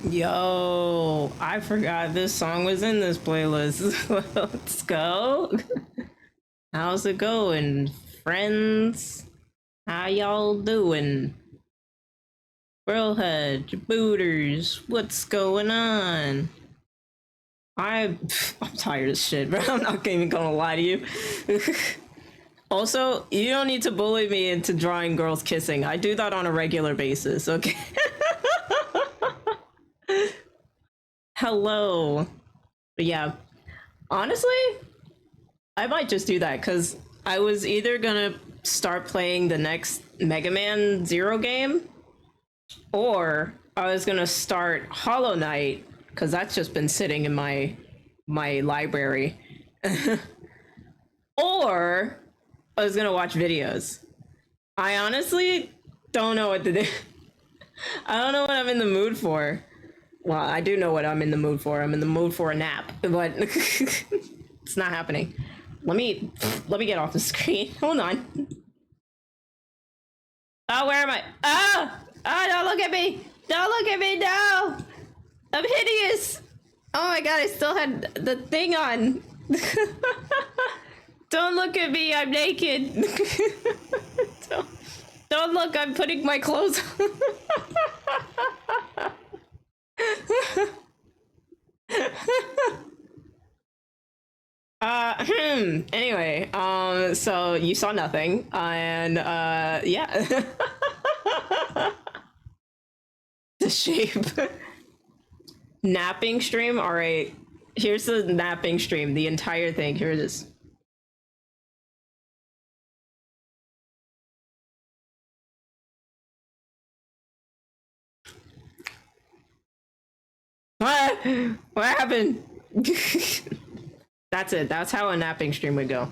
Yo, I forgot this song was in this playlist. Let's go. How's it going, friends? How y'all doing? Brohead, booters, what's going on? I'm tired as shit, bro. I'm not even gonna lie to you. Also, you don't need to bully me into drawing girls kissing. I do that on a regular basis, okay? Hello. But yeah, honestly, I might just do that because I was either gonna start playing the next Mega Man Zero game, or I was gonna start Hollow Knight because that's just been sitting in my library, or I was gonna watch videos. I honestly don't know what to do. I don't know what I'm in the mood for. Well, I do know what I'm in the mood for. I'm in the mood for a nap, but it's not happening. Let me get off the screen. Hold on. Oh, where am I? Oh, don't look at me! Don't look at me! No, I'm hideous. Oh my god, I still had the thing on. Don't look at me! I'm naked. don't, don't look! I'm putting my clothes on. Anyway, so you saw nothing, and yeah. The shape. Napping stream. All right, here's the napping stream. The entire thing. Here it is. What happened? That's it. That's how a napping stream would go.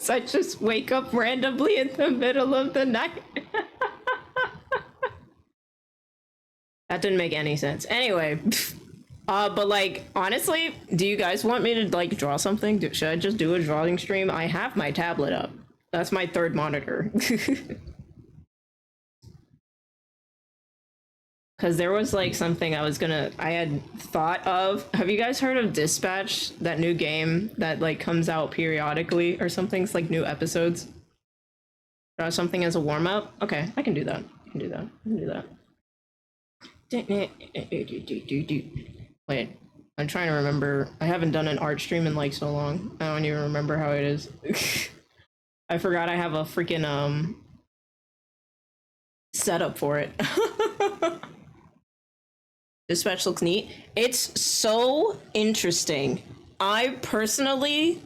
So I just wake up randomly in the middle of the night. That didn't make any sense. Anyway, but like honestly, do you guys want me to like draw something? Should I just do a drawing stream? I have my tablet up. That's my third monitor. Because there was like something I had thought of. Have you guys heard of Dispatch, that new game that like comes out periodically or something? It's like new episodes. Draw something as a warm up. Okay, I can do that. I can do that. I can do that. Wait, I'm trying to remember. I haven't done an art stream in like so long. I don't even remember how it is. I forgot I have a freaking setup for it. Dispatch looks neat. It's so interesting. I personally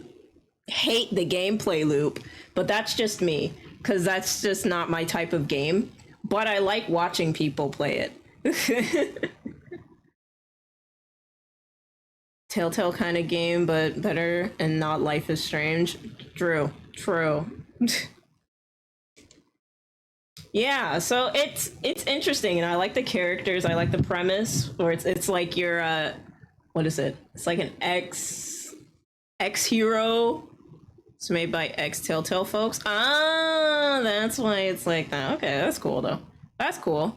hate the gameplay loop, but that's just me, because that's just not my type of game. But I like watching people play it. Telltale kind of game, but better and not Life is Strange. True, true. Yeah, so it's interesting, and I like the characters. I like the premise, or it's like you're what is it? It's like an X hero. It's made by ex Telltale folks. Ah, that's why it's like that. Okay, that's cool though. That's cool.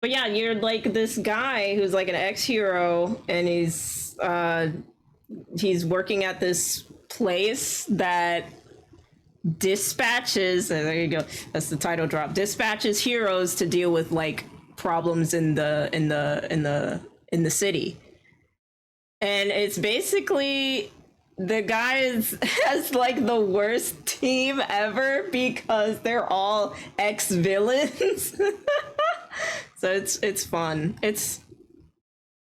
But yeah, you're like this guy who's like an ex hero, and he's working at this place that dispatches, there you go, that's the title drop, dispatches heroes to deal with like problems in the city. And it's basically the guys has like the worst team ever because they're all ex-villains. So it's fun. It's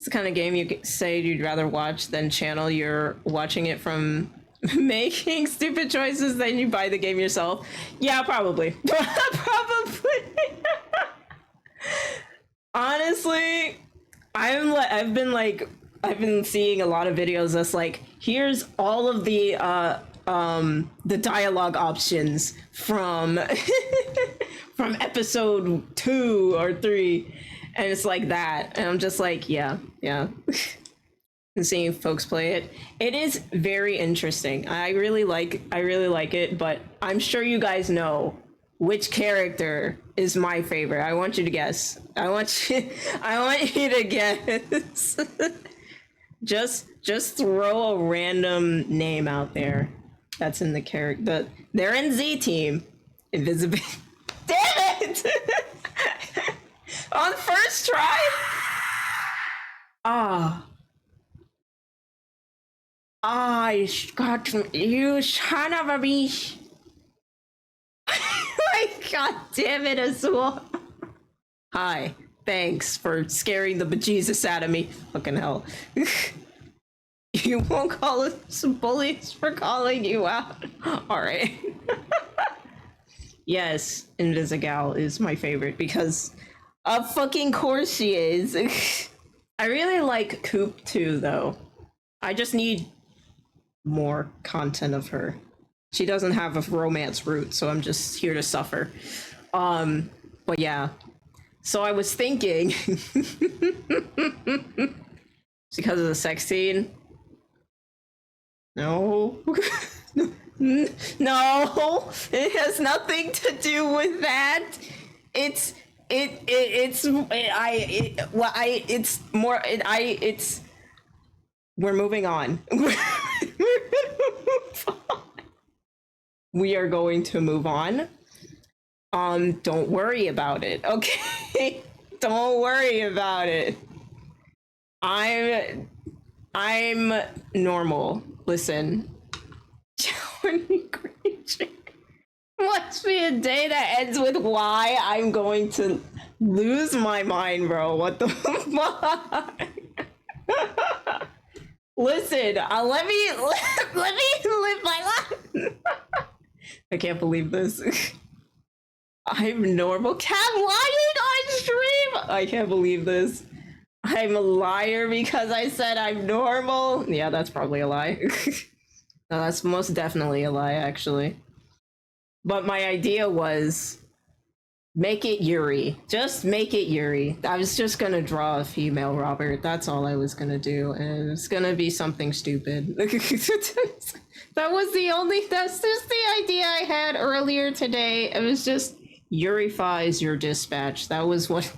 the kind of game you could say you'd rather watch than channel you're watching it from making stupid choices, then you buy the game yourself. Yeah, probably. Probably. Honestly, I've been seeing a lot of videos that's like, here's all of the dialogue options from from episode 2 or 3, and it's like that, and I'm just like, yeah. And seeing folks play it, it is very interesting. I really like it, but I'm sure you guys know which character is my favorite. I want you to guess. I want you to guess. just throw a random name out there that's in the character. They're in Z Team. Invisible. Damn it! On first try. I got you, son of a bitch. God damn it, Azul. Hi. Thanks for scaring the bejesus out of me. Fucking hell. You won't call us bullies for calling you out. Alright. Yes, Invisigal is my favorite because of fucking course she is. I really like Coop too, though. I just need more content of her. She doesn't have a romance route, so I'm just here to suffer. But yeah. So I was thinking, because of the sex scene. No. No, it has nothing to do with that. It's we're moving on. We are going to move on. Don't worry about it, okay? Don't worry about it. I'm normal. Listen. Must be a day that ends with why I'm going to lose my mind, bro. What the fuck? Listen, let me live my life. I can't believe this. I'm normal. Cat lying on stream. I can't believe this. I'm a liar because I said I'm normal. Yeah, that's probably a lie. No, that's most definitely a lie, actually. But my idea was make it Yuri. Just make it Yuri. I was just gonna draw a female Robert. That's all I was gonna do, and it's gonna be something stupid. That's just the idea I had earlier today. It was just Yurifies your dispatch. That was what.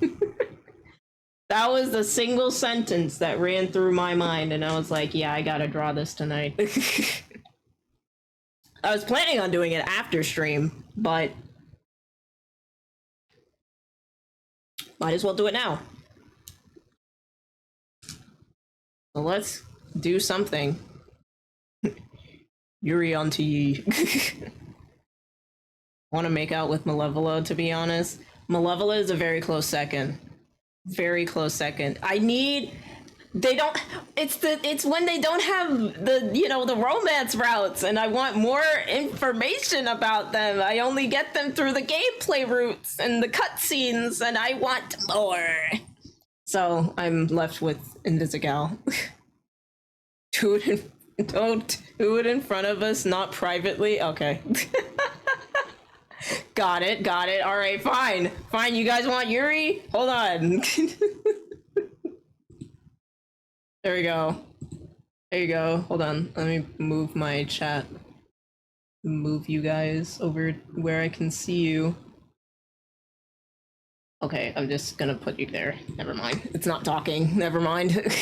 That was the single sentence that ran through my mind, and I was like, yeah, I gotta draw this tonight. I was planning on doing it after stream, but might as well do it now. So let's do something. Yuri onto ye. Want to make out with Malevola, to be honest. Malevola is a very close second. Very close second. It's when they don't have the romance routes, and I want more information about them. I only get them through the gameplay routes and the cutscenes, and I want more. So I'm left with Invisigal. Don't do it in front of us, not privately. Okay. Got it. All right, fine. You guys want Yuri? Hold on. There we go. There you go. Hold on. Let me move my chat. Move you guys over where I can see you. Okay, I'm just gonna put you there. Never mind. It's not talking. Never mind.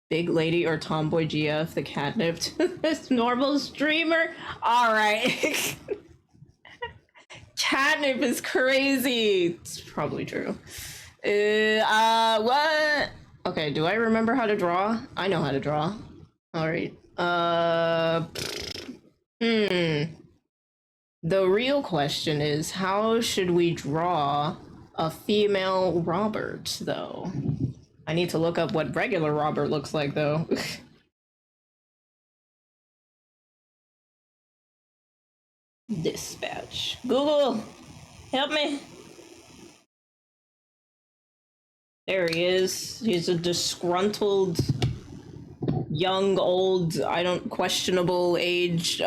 Big lady or tomboy GF, the catnipped. This normal streamer? Alright. Catnip is crazy. It's probably true. What? Okay, do I remember how to draw? I know how to draw. Alright. The real question is, how should we draw a female Robert, though? I need to look up what regular Robert looks like, though. Dispatch. Google, help me. There he is. He's a disgruntled, young, old, questionable age,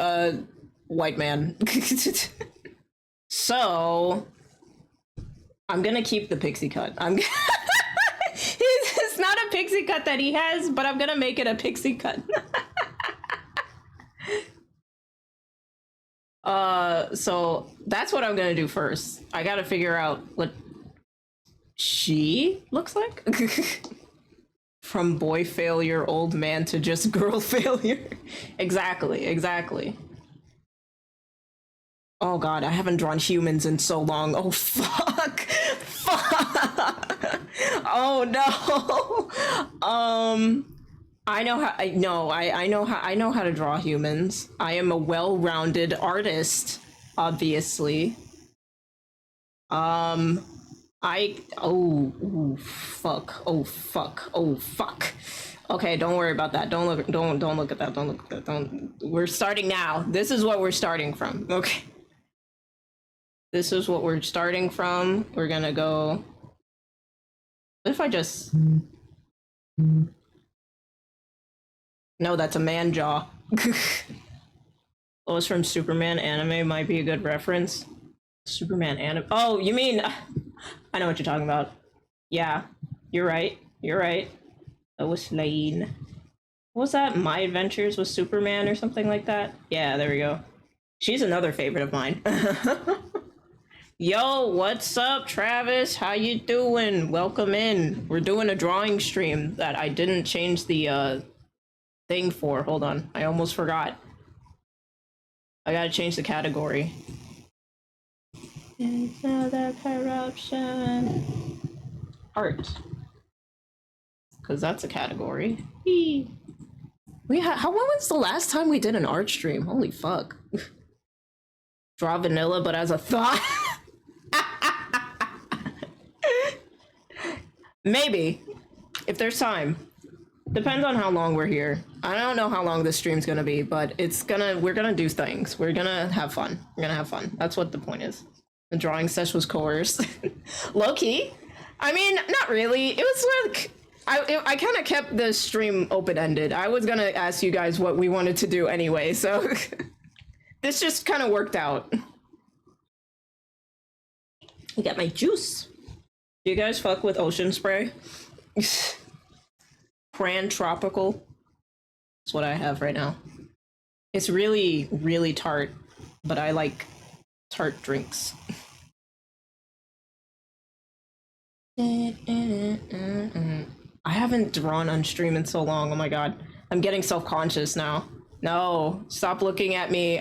white man. So, I'm gonna keep the pixie cut. It's not a pixie cut that he has, but I'm gonna make it a pixie cut. So that's what I'm gonna do first. I gotta figure out what she looks like. From boy failure, old man to just girl failure. Exactly. Oh god, I haven't drawn humans in so long. Oh fuck. Fuck. Oh no. I know how I know how to draw humans. I am a well-rounded artist, obviously. Fuck. Okay, don't worry about that. Don't look at that. Don't look at that. Don't. We're starting now. This is what we're starting from. Okay. This is what we're starting from. We're gonna go. What if I just. No, that's a man jaw. Oh, it's from Superman anime. Might be a good reference. Superman anime. Oh, you mean. I know what you're talking about. Yeah, you're right. Lois Lane. What was that? My Adventures with Superman or something like that? Yeah, there we go. She's another favorite of mine. Yo, what's up, Travis? How you doing? Welcome in. We're doing a drawing stream that I didn't change the thing for. Hold on, I almost forgot. I gotta change the category. Another corruption. Art. Because that's a category. When was the last time we did an art stream? Holy fuck. Draw vanilla, but as a thought. Maybe. If there's time. Depends on how long we're here. I don't know how long this stream's gonna be, but we're gonna do things. We're gonna have fun. That's what the point is. The drawing session was coerced. Low-key. I mean, not really. It was like... I kind of kept the stream open-ended. I was gonna ask you guys what we wanted to do anyway, so... This just kind of worked out. I got my juice. Do you guys fuck with Ocean Spray? Cran Tropical. That's what I have right now. It's really, really tart, but I like tart drinks. I haven't drawn on stream in so long. Oh my god. I'm getting self-conscious now. No, stop looking at me.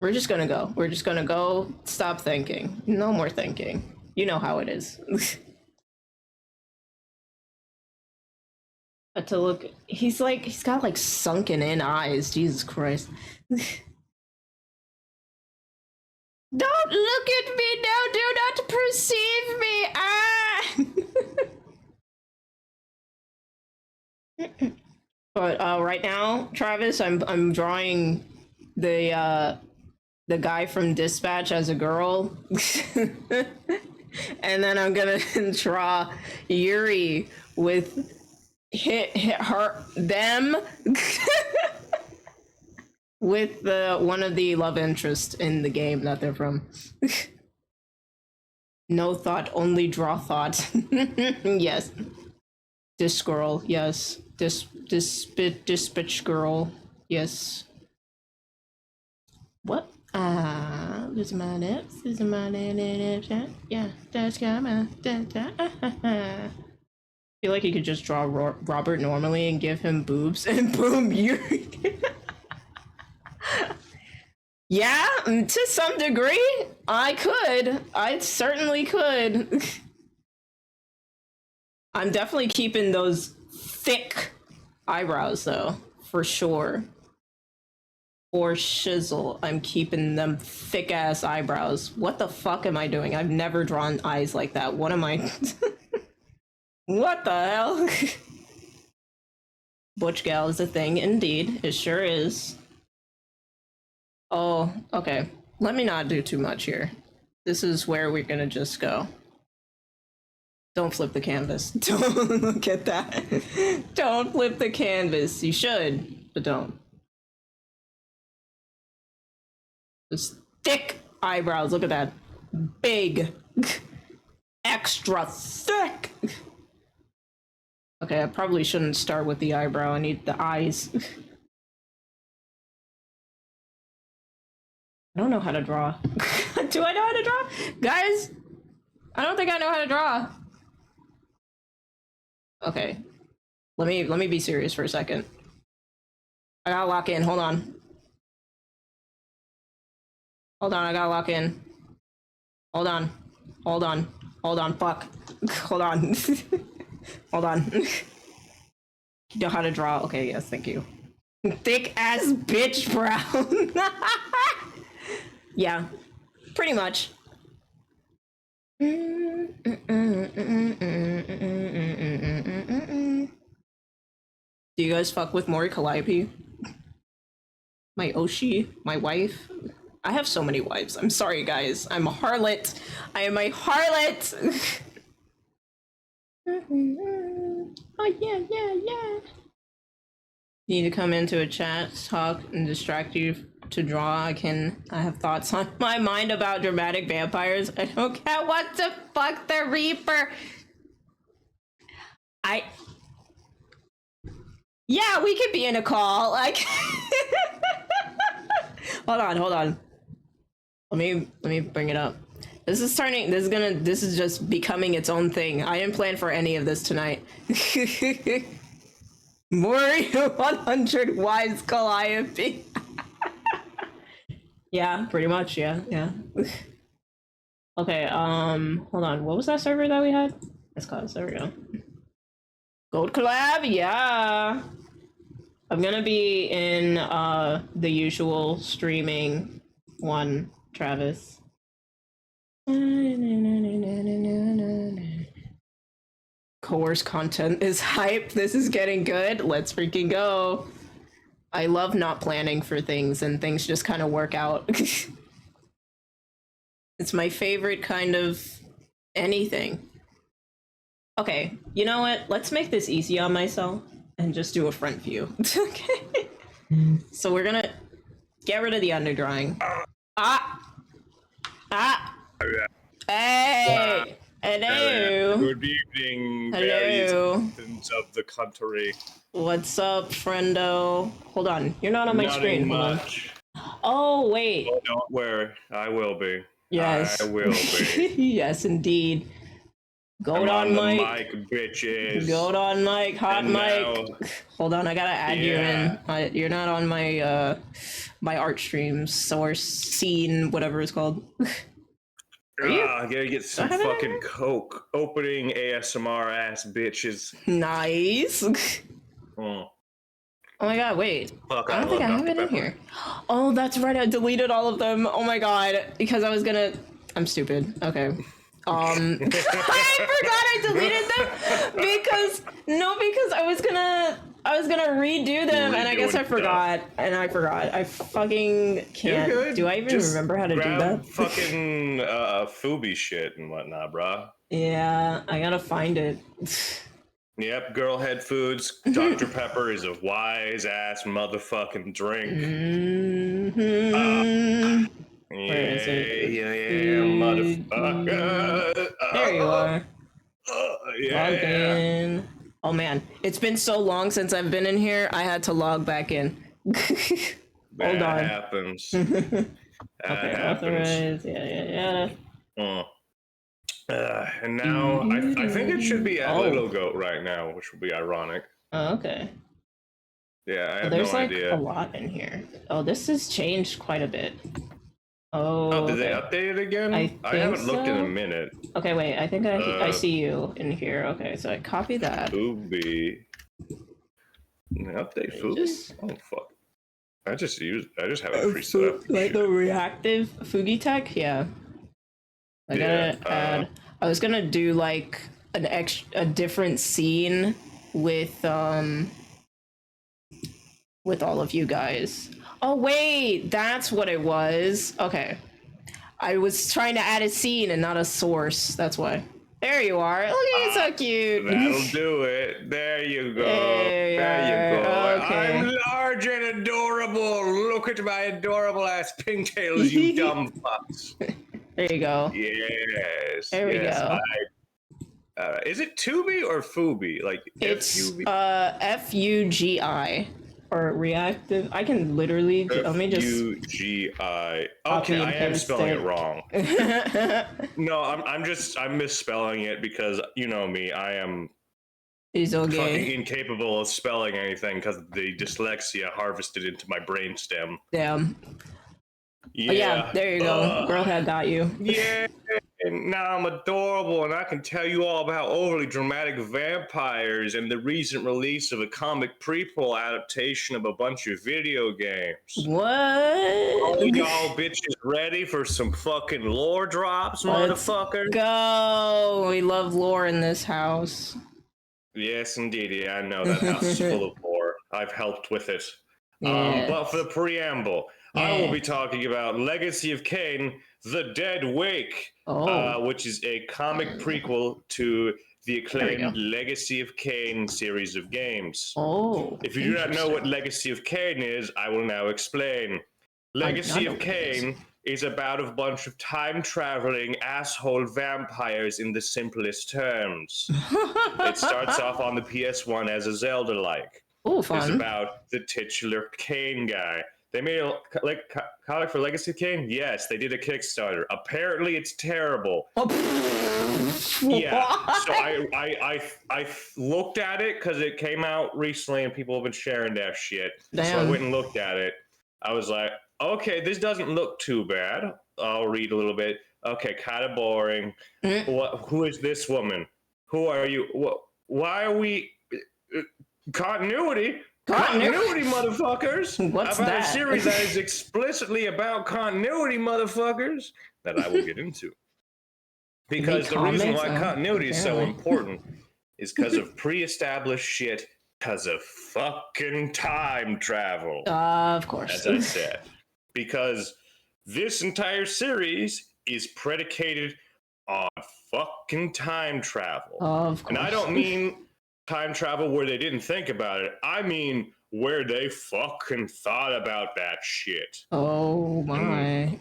We're just gonna go. Stop thinking. No more thinking. You know how it is. But to look, he's got like sunken in eyes. Jesus Christ. Don't look at me now. Do not perceive me. But right now, Travis, I'm drawing the guy from Dispatch as a girl. And then I'm gonna draw Yuri with them with one of the love interests in the game that they're from. No thought, only draw thought. Yes. This girl, yes. This bitch girl, yes. What? This is my lips. Yeah, that's coming. I feel like you could just draw Robert normally and give him boobs, and boom, Yuri. Yeah, to some degree, I certainly could. I'm definitely keeping those thick eyebrows, though, for sure. For shizzle, I'm keeping them thick-ass eyebrows. What the fuck am I doing? I've never drawn eyes like that. What am I... What the hell? Butch gal is a thing, indeed. It sure is. Oh, okay. Let me not do too much here. This is where we're gonna just go. Don't flip the canvas. Don't look at that. Don't flip the canvas. You should, but don't. Just thick eyebrows. Look at that. Big. Extra thick. Okay, I probably shouldn't start with the eyebrow. I need the eyes. I don't know how to draw. Do I know how to draw? Guys, I don't think I know how to draw. Okay. Let me be serious for a second. I gotta lock in. Hold on. Hold on, I gotta lock in. Hold on. Hold on. Hold on. Fuck. Hold on. Hold on. You know how to draw? Okay, yes, thank you. Thick ass bitch brown. Yeah, pretty much. Do you guys fuck with Mori Calliope? My Oshi, my wife. I have so many wives. I'm sorry, guys. I'm a harlot. I am a harlot. Oh yeah, yeah, yeah. You need to come into a chat, talk, and distract you to draw. I have thoughts on my mind about dramatic vampires. I don't care what the fuck the Reaper. Yeah, we could be in a call. Like hold on. Let me bring it up. This is just becoming its own thing. I didn't plan for any of this tonight. Mori 100 Wise Calliope. Yeah, pretty much, yeah. Okay, hold on. What was that server that we had? Discord, there we go. Gold collab, yeah. I'm gonna be in the usual streaming one, Travis. Coerce content is hype. This is getting good. Let's freaking go. I love not planning for things and things just kind of work out. It's my favorite kind of anything. Okay, you know what? Let's make this easy on myself and just do a front view. Okay. So we're gonna get rid of the underdrawing. Hey! Hello! Good evening, Hello. various citizens of the country. What's up, friendo? Hold on, you're not on my screen. Hold on. Much. Oh, wait. Oh, don't worry, I will be. Yes. I will be. Yes, indeed. Gold I'm on the mic. bitches. Gold on mic. Hot And mic. now- Hold on, I gotta add you Yeah. in. You're not on my my art stream source scene, whatever it's called. Are you? I gotta get some have it fucking in coke. Opening ASMR ass bitches. Nice. Mm. Oh my god, wait. Fuck, I don't think I love have it Dr. in Pepper. here. Oh, that's right. I deleted all of them. Oh my god. Because I was gonna. I'm stupid. Okay. I forgot I deleted them because I was gonna redo them and I guess I forgot I fucking can't. You're good. Do I even Just remember how to do grab that? fucking Fubi shit and whatnot, brah. Yeah, I gotta find it. Yep, Girl Head Foods. Dr. Pepper is a wise ass motherfucking drink. Mm-hmm. Where is it? Yeah, motherfucker. There you are. Yeah. Log in. Oh man, it's been so long since I've been in here. I had to log back in. Hold on. Happens. Okay, Happens. authorize. Yeah. And now I think it should be at Oh. Little Goat right now, which would be ironic. Oh, okay. Yeah, I have There's no like idea. a lot in here. Oh, this has changed quite a bit. Oh, Oh, did they okay. update it again? I haven't looked in so. a minute. Okay, wait. I think I see you in here. Okay, so I copy that. Fubi. Update Fubi? Oh fuck. I just have it preset up. Like the reactive Fugi tech? Yeah. I gotta add. I was gonna do like a different scene with all of you guys. Oh wait, that's what it was. Okay. I was trying to add a scene and not a source. That's why. There you are. Look at you, so cute. That'll do it. There you go. There you go. Okay. I'm large and adorable. Look at my adorable ass pigtails, you dumb fucks. There you go. Yes. There we yes, go. Is it Tubi or Fubi? Like It's F-U-B? FUGI or reactive. I can literally let me just F-U-G-I. copy Okay, I and am paste spelling it it. wrong. No, I'm misspelling it because you know me. I am It's fucking okay. incapable of spelling anything because the dyslexia harvested into my brainstem. Damn. Yeah. Oh, yeah, there you go. Girl had got you. Yeah. And now I'm adorable, and I can tell you all about overly dramatic vampires and the recent release of a comic prequel adaptation of a bunch of video games. What? All y'all bitches ready for some fucking lore drops, Let's motherfuckers? go. We love lore in this house. Yes, indeed. Yeah, I know that house is full of lore. I've helped with it. Yeah. But for the preamble, I will Yeah. be talking about Legacy of Kain: The Dead Wake, Oh. which is a comic prequel to the There we acclaimed go. Legacy of Kain series of games. Oh. If you do not know what Legacy of Kain is, I will now explain. Legacy of Kain is about a bunch of time-traveling asshole vampires in the simplest terms. It starts off on the PS1 as a Zelda-like. Oh, It's fun. about the titular Kain guy. They made a comic for Legacy of Kain? Yes, they did a Kickstarter. Apparently, it's terrible. Oh. Yeah. So What? I looked at it because it came out recently and people have been sharing that shit. So I Damn. went and looked at it. I was like, okay, this doesn't look too bad. I'll read a little bit. Okay, kind of boring. Who is this woman? Who are you? Why are we continuity? Continuity, motherfuckers! What's about that? a series that is explicitly about continuity, motherfuckers, that I will get into. Because the reason why continuity is so important is because of pre-established shit, because of fucking time travel. Of course. As I said. Because this entire series is predicated on fucking time travel. Of course. And I don't mean time travel where they didn't think about it. I mean where they fucking thought about that shit. Oh my.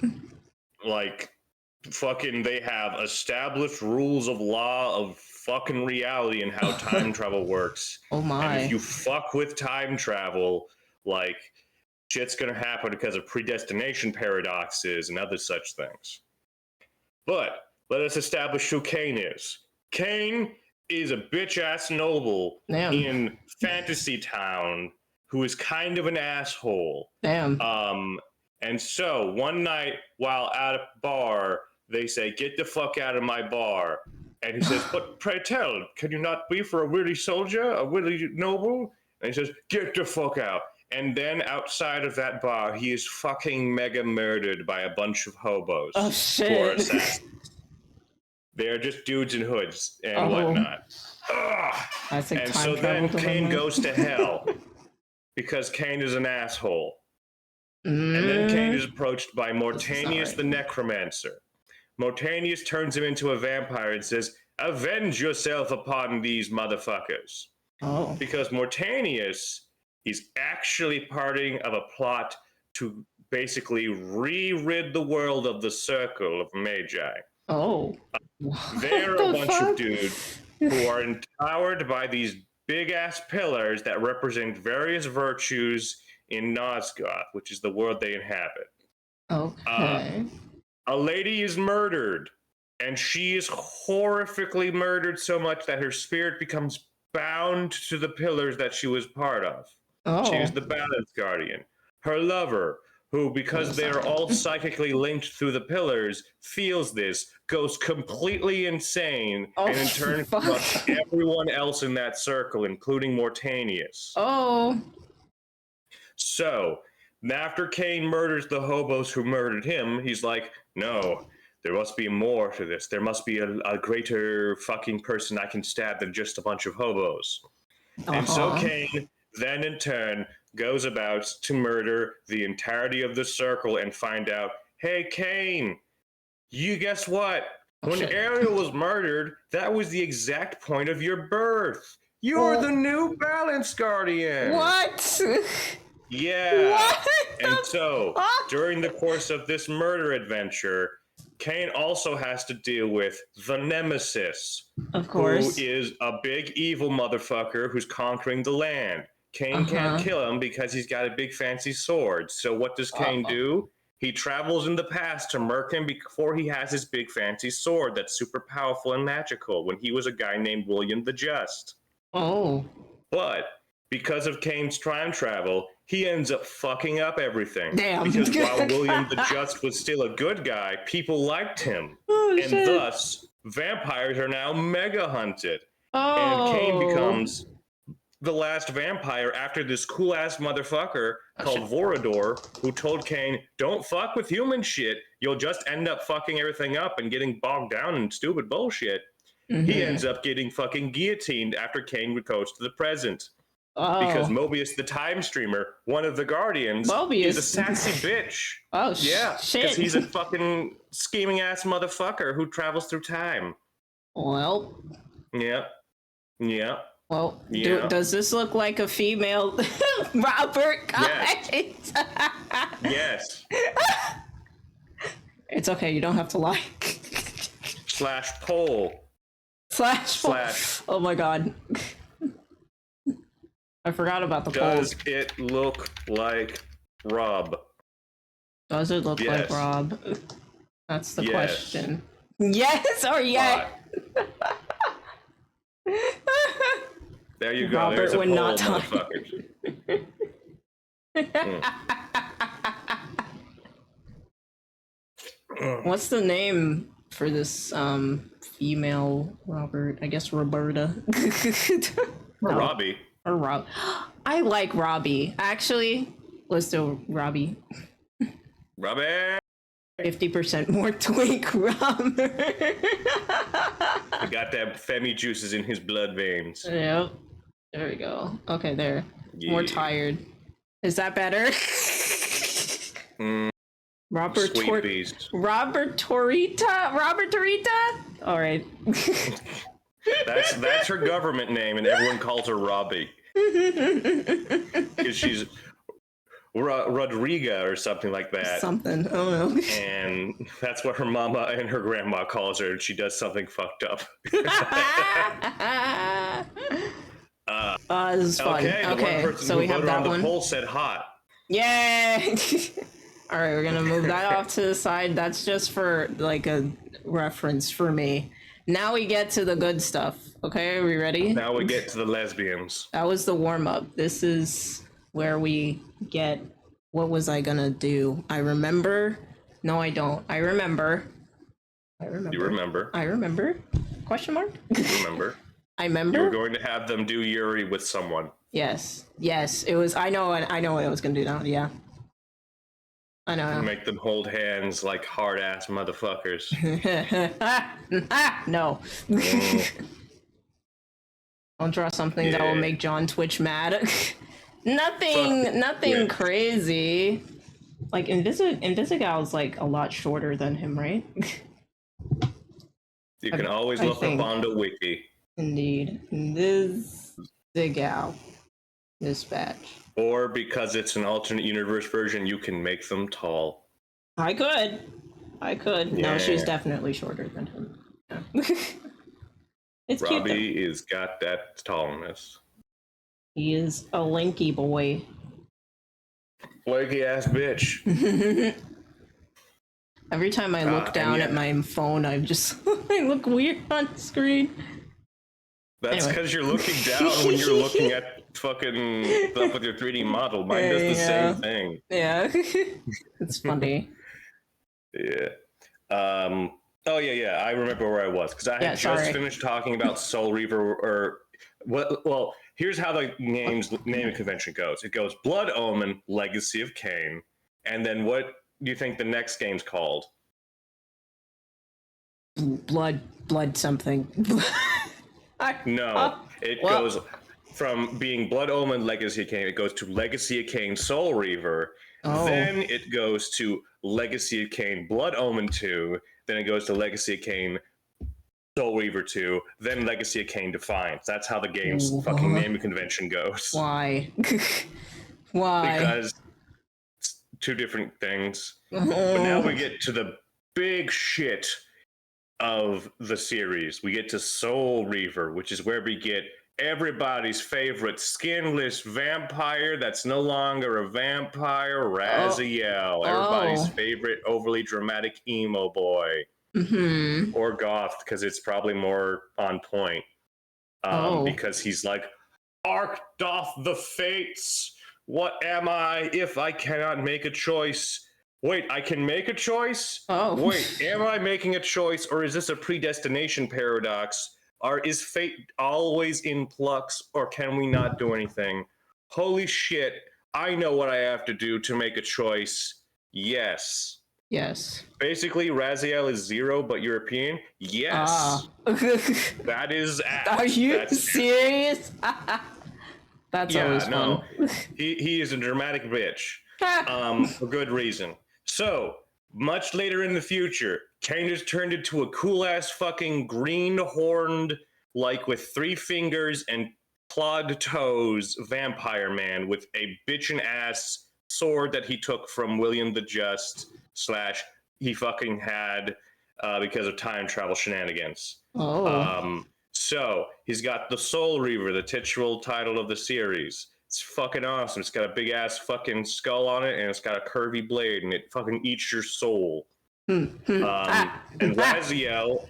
Like, fucking, they have established rules of law of fucking reality and how time travel works. Oh my. And if you fuck with time travel, like, shit's gonna happen because of predestination paradoxes and other such things. But let us establish who Kain is. Kain is a bitch-ass noble in Fantasy Town who is kind of an asshole. Damn. And so one night while at a bar, they say, "Get the fuck out of my bar." And he says, "But pray tell, can you not be for a wily soldier, a wily noble?" And he says, "Get the fuck out." And then outside of that bar, he is fucking mega murdered by a bunch of hobos. Oh shit. Assassins. They're just dudes in hoods and whatnot. And so then Kain goes to hell because Kain is an asshole. And then Kain is approached by Mortanius the Necromancer. Mortanius turns him into a vampire and says, "Avenge yourself upon these motherfuckers." Oh. Because Mortanius is actually parting of a plot to basically re-rid the world of the Circle of Magi. Oh. They're a bunch of dudes who are empowered by these big-ass pillars that represent various virtues in Nosgoth, which is the world they inhabit. Okay. A lady is murdered, and she is horrifically murdered so much that her spirit becomes bound to the pillars that she was part of. Oh. She is the balance guardian. Her lover, who, because they are all psychically linked through the pillars, feels this, goes completely insane, and in turn corrupts everyone else in that circle, including Mortanius. Oh. So, after Kain murders the hobos who murdered him, he's like, "No, there must be more to this. There must be a greater fucking person I can stab than just a bunch of hobos." And so Kain then in turn goes about to murder the entirety of the circle and find out, "Hey Kain, you guess what? When Ariel was murdered, that was the exact point of your birth. You're the new balance guardian." What? Yeah. What? And so, during the course of this murder adventure, Kane also has to deal with the Nemesis, Of who course. is a big evil motherfucker who's conquering the land. Kane can't kill him because he's got a big fancy sword. So what does Kane do? He travels in the past to murk him before he has his big fancy sword that's super powerful and magical when he was a guy named William the Just. Oh. But because of Kane's time travel, he ends up fucking up everything. Damn. Because while William the Just was still a good guy, people liked him. Oh, And shit. thus, vampires are now mega hunted. Oh. And Kane becomes the last vampire after this cool ass motherfucker called Vorador, who told Kane, don't fuck with human shit. You'll just end up fucking everything up and getting bogged down in stupid bullshit. He ends up getting fucking guillotined after Kane goes to the present. Because Mobius the Time Streamer, one of the Guardians, is a sassy bitch. Oh, yeah, shit. because he's a fucking scheming ass motherfucker who travels through time. Well. Yeah. Yeah. Well, Yeah. does this look like a female Robert, guys? Yes. Yes. It's okay, you don't have to lie. Slash poll. Slash. Oh my god. I forgot about the poll. Does it look like Rob? Does it look like Yes. Rob? That's the Yes. question. Yes or yes? There you go. Robert There's a would poll, not talk. motherfuckers. What's the name for this female Robert? I guess Roberta. No. Robbie. Or Rob. I like Robbie. Actually, let's do Robbie. Robbie. 50% more twink Robert. He got that Femi juices in his blood veins. Yep. There we go. Okay, there. More Yeah. tired. Is that better? Robert Sweet beast. Robert Torita? Robert Torita? All right. That's her government name, and everyone calls her Robbie. Because she's Rodriga or something like that. Something. I don't know. And that's what her mama and her grandma calls her, and she does something fucked up. This is fun. Okay, the Okay, one person so who we have voted that on the one. poll said hot. Yay! All right, we're gonna move that off to the side. That's just for like a reference for me. Now we get to the good stuff. Okay, are we ready? Now we get to the lesbians. That was the warm up. This is where we get what was I gonna do? I remember. No, I don't. I remember. I remember. You remember? I remember. Question mark? Remember? I You were remember. going to have them do Yuri with someone. Yes. Yes. It was. I know. I know what I was gonna do now. Yeah. I know. Make them hold hands like hard ass motherfuckers. No. Don't draw something that will Yeah. make John Twitch mad. Nothing yeah. crazy. Like Invisigal's like a lot shorter than him, right? You can always I look think. up on the wiki. Indeed. Invisigal. Dispatch. Or because it's an alternate universe version, you can make them tall. I could. No, she's Yeah. definitely shorter than him. Yeah. It's cute though. Robbie is got that tallness. He is a lanky boy. Flaky ass bitch. Every time I look and down yeah. at my phone, I just I look weird on the screen. That's Anyway. because you're looking down when you're looking at fucking stuff with your 3D model. Mine does the Yeah. same thing. Yeah, it's funny. Yeah. Oh yeah. I remember where I was because I had Yeah, just sorry. finished talking about Soul Reaver. Or what? Well, here's how the naming convention goes. It goes Blood Omen, Legacy of Kain, and then what do you think the next game's called? Blood something. No, it what? goes from being Blood Omen, Legacy of Kain. It goes to Legacy of Kain, Soul Reaver. Oh. Then it goes to Legacy of Kain, Blood Omen 2. Then it goes to Legacy of Kain, Soul Reaver 2. Then Legacy of Kain Defiance. That's how the game's fucking naming convention goes. Why? Why? Because it's two different things. But now we get to the big shit of the series. We get to Soul Reaver, which is where we get everybody's favorite skinless vampire that's no longer a vampire, Raziel. Everybody's favorite overly dramatic emo boy. Or goth, because it's probably more on point. Because he's like, Arc doth the fates. What am I if I cannot make a choice? Wait, I can make a choice? Wait, am I making a choice, or is this a predestination paradox? Or is fate always in flux, or can we not do anything? Holy shit, I know what I have to do to make a choice. Yes. Basically, Raziel is Zero, but European. Yes. That is apt. Are you serious? That's always fun. He is a dramatic bitch. For good reason. So, much later in the future, Kane is turned into a cool-ass fucking green-horned, like with 3 fingers and clawed toes vampire man with a bitchin'-ass sword that he took from William the Just / he fucking had because of time travel shenanigans. So, he's got the Soul Reaver, the titular title of the series. It's fucking awesome. It's got a big ass fucking skull on it, and it's got a curvy blade, and it fucking eats your soul. And Raziel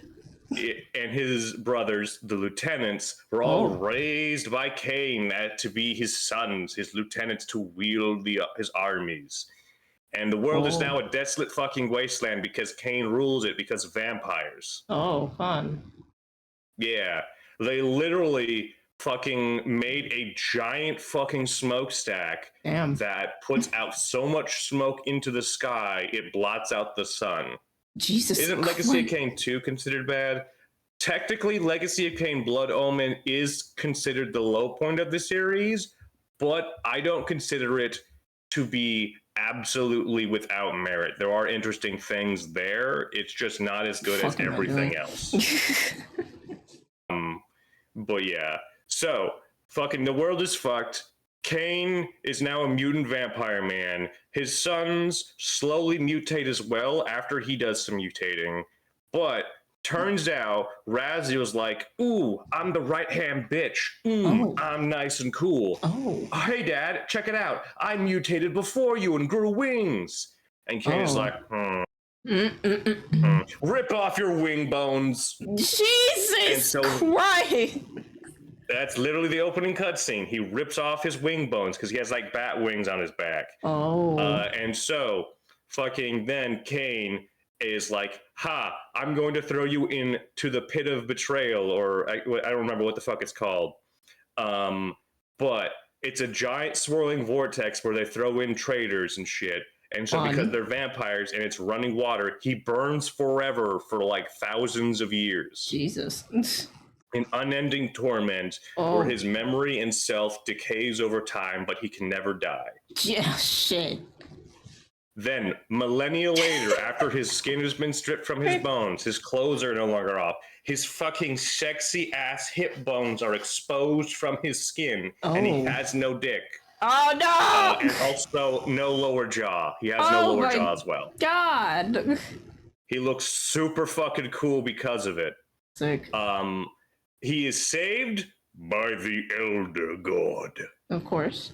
and his brothers, the lieutenants, were all raised by Kane to be his sons, his lieutenants, to wield his armies. And the world is now a desolate fucking wasteland because Kane rules it because of vampires. Fun. Yeah, they literally fucking made a giant fucking smokestack that puts out so much smoke into the sky it blots out the sun. Jesus. Isn't Legacy of Kain 2 considered bad? Technically, Legacy of Kain Blood Omen is considered the low point of the series, but I don't consider it to be absolutely without merit. There are interesting things there. It's just not as good as everything else. But yeah. So, fucking the world is fucked. Kane is now a mutant vampire man. His sons slowly mutate as well after he does some mutating. But turns out Raziel's like, ooh, I'm the right-hand bitch. I'm nice and cool. Hey, Dad, check it out. I mutated before you and grew wings. And Kane's like, rip off your wing bones. Jesus Christ. That's literally the opening cutscene. He rips off his wing bones because he has like bat wings on his back. And so fucking then Kane is like, I'm going to throw you into the pit of betrayal, or I don't remember what the fuck it's called. But it's a giant swirling vortex where they throw in traitors and shit. And so because they're vampires and it's running water, he burns forever for like thousands of years. Jesus. In unending torment where his memory and self decays over time, but he can never die. Yeah, shit. Then, millennia later, after his skin has been stripped from his bones, his clothes are no longer off, his fucking sexy ass hip bones are exposed from his skin, and he has no dick. Oh no! And also no lower jaw. He has no lower jaw as well. God. He looks super fucking cool because of it. Sick. He is saved by the Elder God. Of course.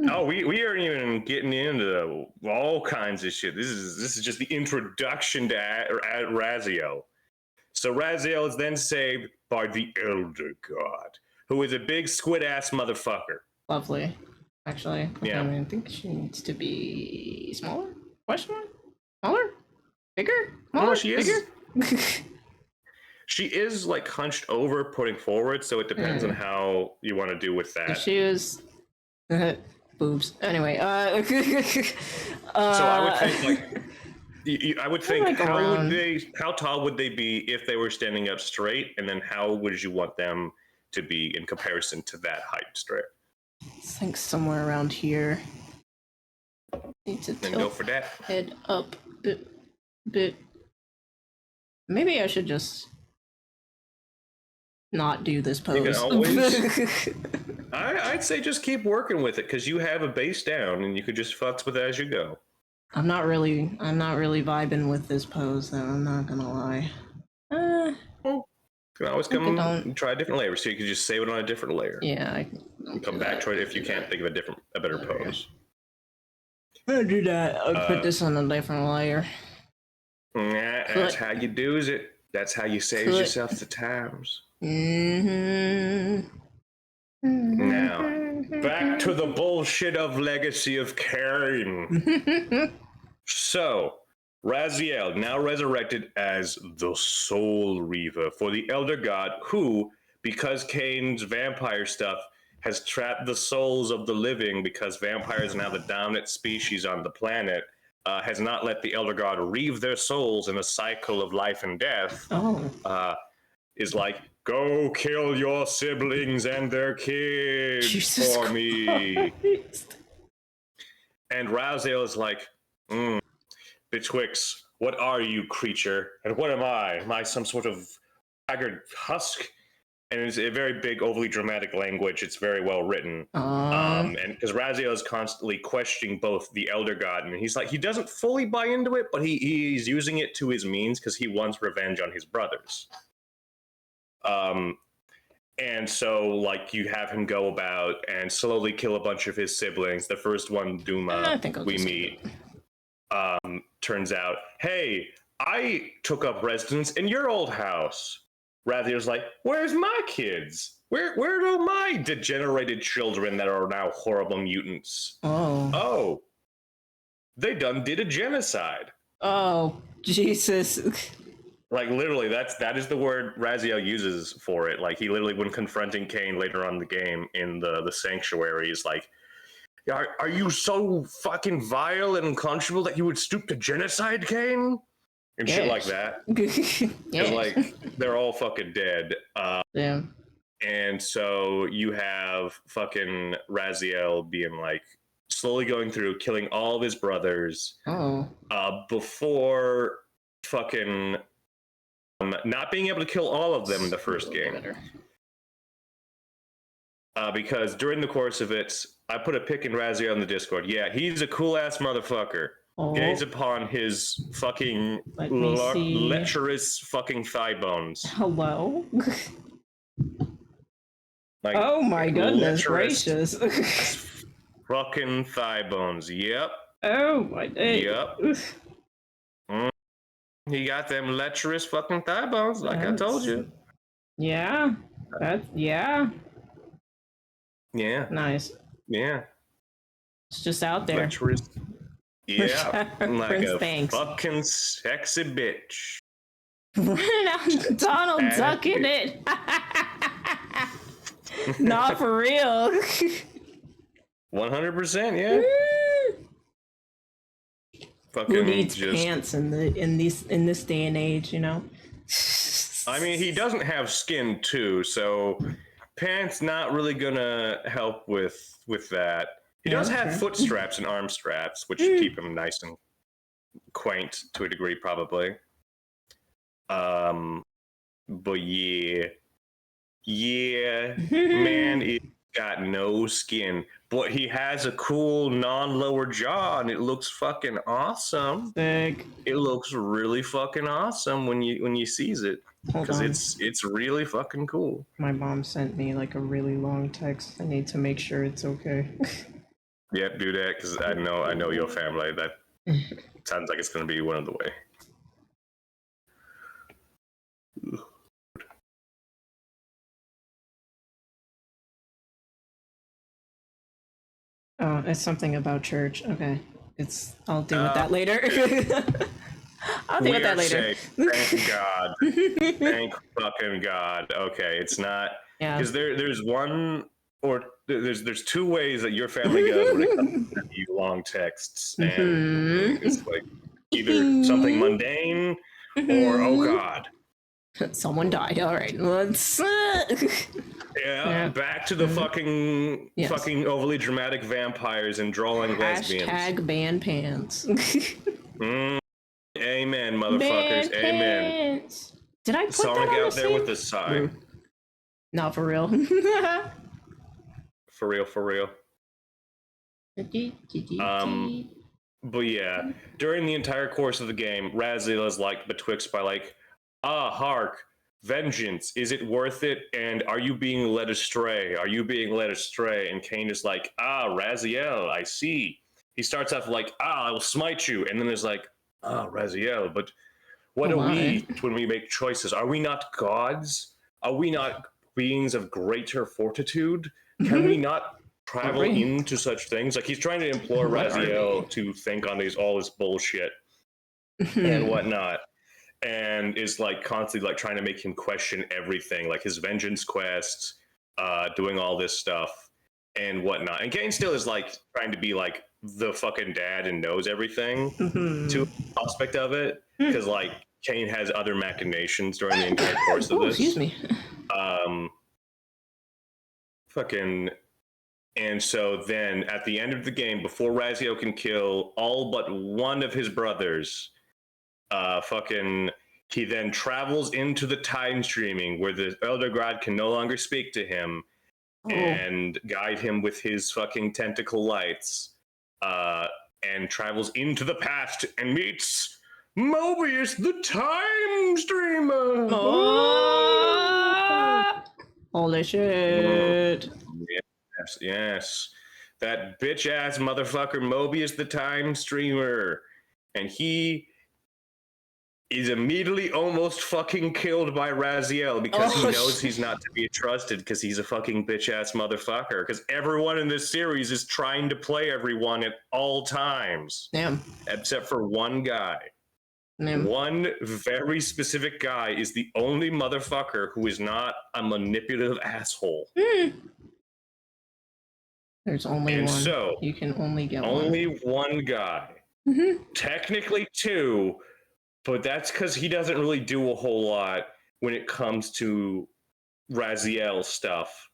Oh, we aren't even getting into all kinds of shit. This is just the introduction to Raziel. So Raziel is then saved by the Elder God, who is a big squid-ass motherfucker. Lovely. Actually, yeah. I mean, I think she needs to be smaller? Question mark? Smaller? Bigger? Smaller? No, she bigger? is. She is like hunched over, putting forward, so it depends on how you want to do with that. If she was boobs. Anyway, so I would think like I would think how tall would they be if they were standing up straight, and then how would you want them to be in comparison to that height straight? I think somewhere around here. Need to then go for that. Head up bit. Maybe I should just not do this pose. You can always, I'd say just keep working with it because you have a base down and you could just futz with it as you go. I'm not really vibing with this pose though, I'm not gonna lie. You can always Okay, come don't- and try a different layer. So you can just save it on a different layer. Yeah, I And come back to it if you can't think of a better pose. I'll do that. I'll put this on a different layer. That's how you do it. That's how you save yourself the times. Mm-hmm. Now, back to the bullshit of Legacy of Kain. So, Raziel, now resurrected as the Soul Reaver for the Elder God, who, because Kain's vampire stuff has trapped the souls of the living, because vampires are now the dominant species on the planet, has not let the Elder God reave their souls in a cycle of life and death. Is like, go kill your siblings and their kids Jesus for me. Christ. And Raziel is like, Betwixt, what are you, creature? And what am I? Am I some sort of haggard husk? And it's a very big, overly dramatic language. It's very well written. And because Raziel is constantly questioning both the Elder God, and he's like, he doesn't fully buy into it, but he's using it to his means because he wants revenge on his brothers. And so, like, you have him go about and slowly kill a bunch of his siblings. The first one, Duma, we meet, turns out, hey, I took up residence in your old house. Raziel's like, where's my kids? Where are my degenerated children that are now horrible mutants? Oh, they done did a genocide. Oh, Jesus. Like, literally, that is the word Raziel uses for it. Like, he literally, when confronting Kain later on in the game in the sanctuary, is like, are you so fucking vile and unconscionable that you would stoop to genocide, Kain? And shit like that. Because, like, they're all fucking dead. Yeah. And so you have fucking Raziel being like, slowly going through, killing all of his brothers. Before fucking not being able to kill all of them in the first game. Because during the course of it, I put a pic in Raziel on the Discord. Yeah, he's a cool ass motherfucker. Gaze upon his fucking lecherous fucking thigh bones. Hello? Like, oh my goodness gracious. Fucking thigh bones. Yep. Oh my day. Yep. He got them lecherous fucking thigh bones, like I told you. Yeah. Yeah. Nice. Yeah. It's just out there. Lecherous. Yeah. Like a Thanks. fucking sexy bitch. Running out Donald Duck in it. Not for real. 100%, yeah. Fucking who needs pants in this day and age, you know? I mean, he doesn't have skin too, so pants not really gonna help with that. He does have foot straps and arm straps, which keep him nice and quaint to a degree, probably. But yeah, man, it got no skin, but he has a cool non-lower jaw, and it looks fucking awesome. Sick. It looks really fucking awesome when you sees it, because it's really fucking cool. My mom sent me like a really long text. I need to make sure it's okay. Yep, do that, because I know your family. That sounds like it's gonna be one of the way. Oh, it's something about church. Okay. I'll deal with that later. I'll deal with that later. Thank God. Thank fucking God. Okay, it's not, because there's one, or there's two ways that your family goes when it comes to these long texts, and it's like either something mundane or oh God, someone died. All right, let's. Back to the fucking overly dramatic vampires and drawing lesbians. Hashtag ban pants. Amen, motherfuckers. Amen. Did I put Sonic that on out there with the sign? Not for real. For real. But yeah, during the entire course of the game, Raziel is like betwixt by like, hark, vengeance, is it worth it? And are you being led astray? Are you being led astray? And Cain is like, Raziel, I see. He starts off like, I will smite you. And then there's like, Raziel, but what Oh are my. we when we make choices? Are we not gods? Are we not beings of greater fortitude? Can we not travel we? into such things? Like he's trying to implore What are Raziel we? to think on all this bullshit and whatnot, and is like constantly like trying to make him question everything, like his vengeance quests, doing all this stuff and whatnot. And Cain still is like trying to be like the fucking dad and knows everything to aspect of it, because like Cain has other machinations during the entire course of Oh, this. excuse me. Fucking. And so then at the end of the game, before Raziel can kill all but one of his brothers, he then travels into the time streaming where the Elder God can no longer speak to him and guide him with his fucking tentacle lights, and travels into the past and meets Mobius the Time Streamer. Holy shit. Yes. That bitch ass motherfucker Mobius the Time Streamer. And he is immediately almost fucking killed by Raziel because he knows he's not to be trusted because he's a fucking bitch ass motherfucker. Because everyone in this series is trying to play everyone at all times. Damn. Except for one guy. Damn. One very specific guy is the only motherfucker who is not a manipulative asshole. There's only And one. so, you can only get only one guy. Technically two, but that's because he doesn't really do a whole lot when it comes to Raziel stuff.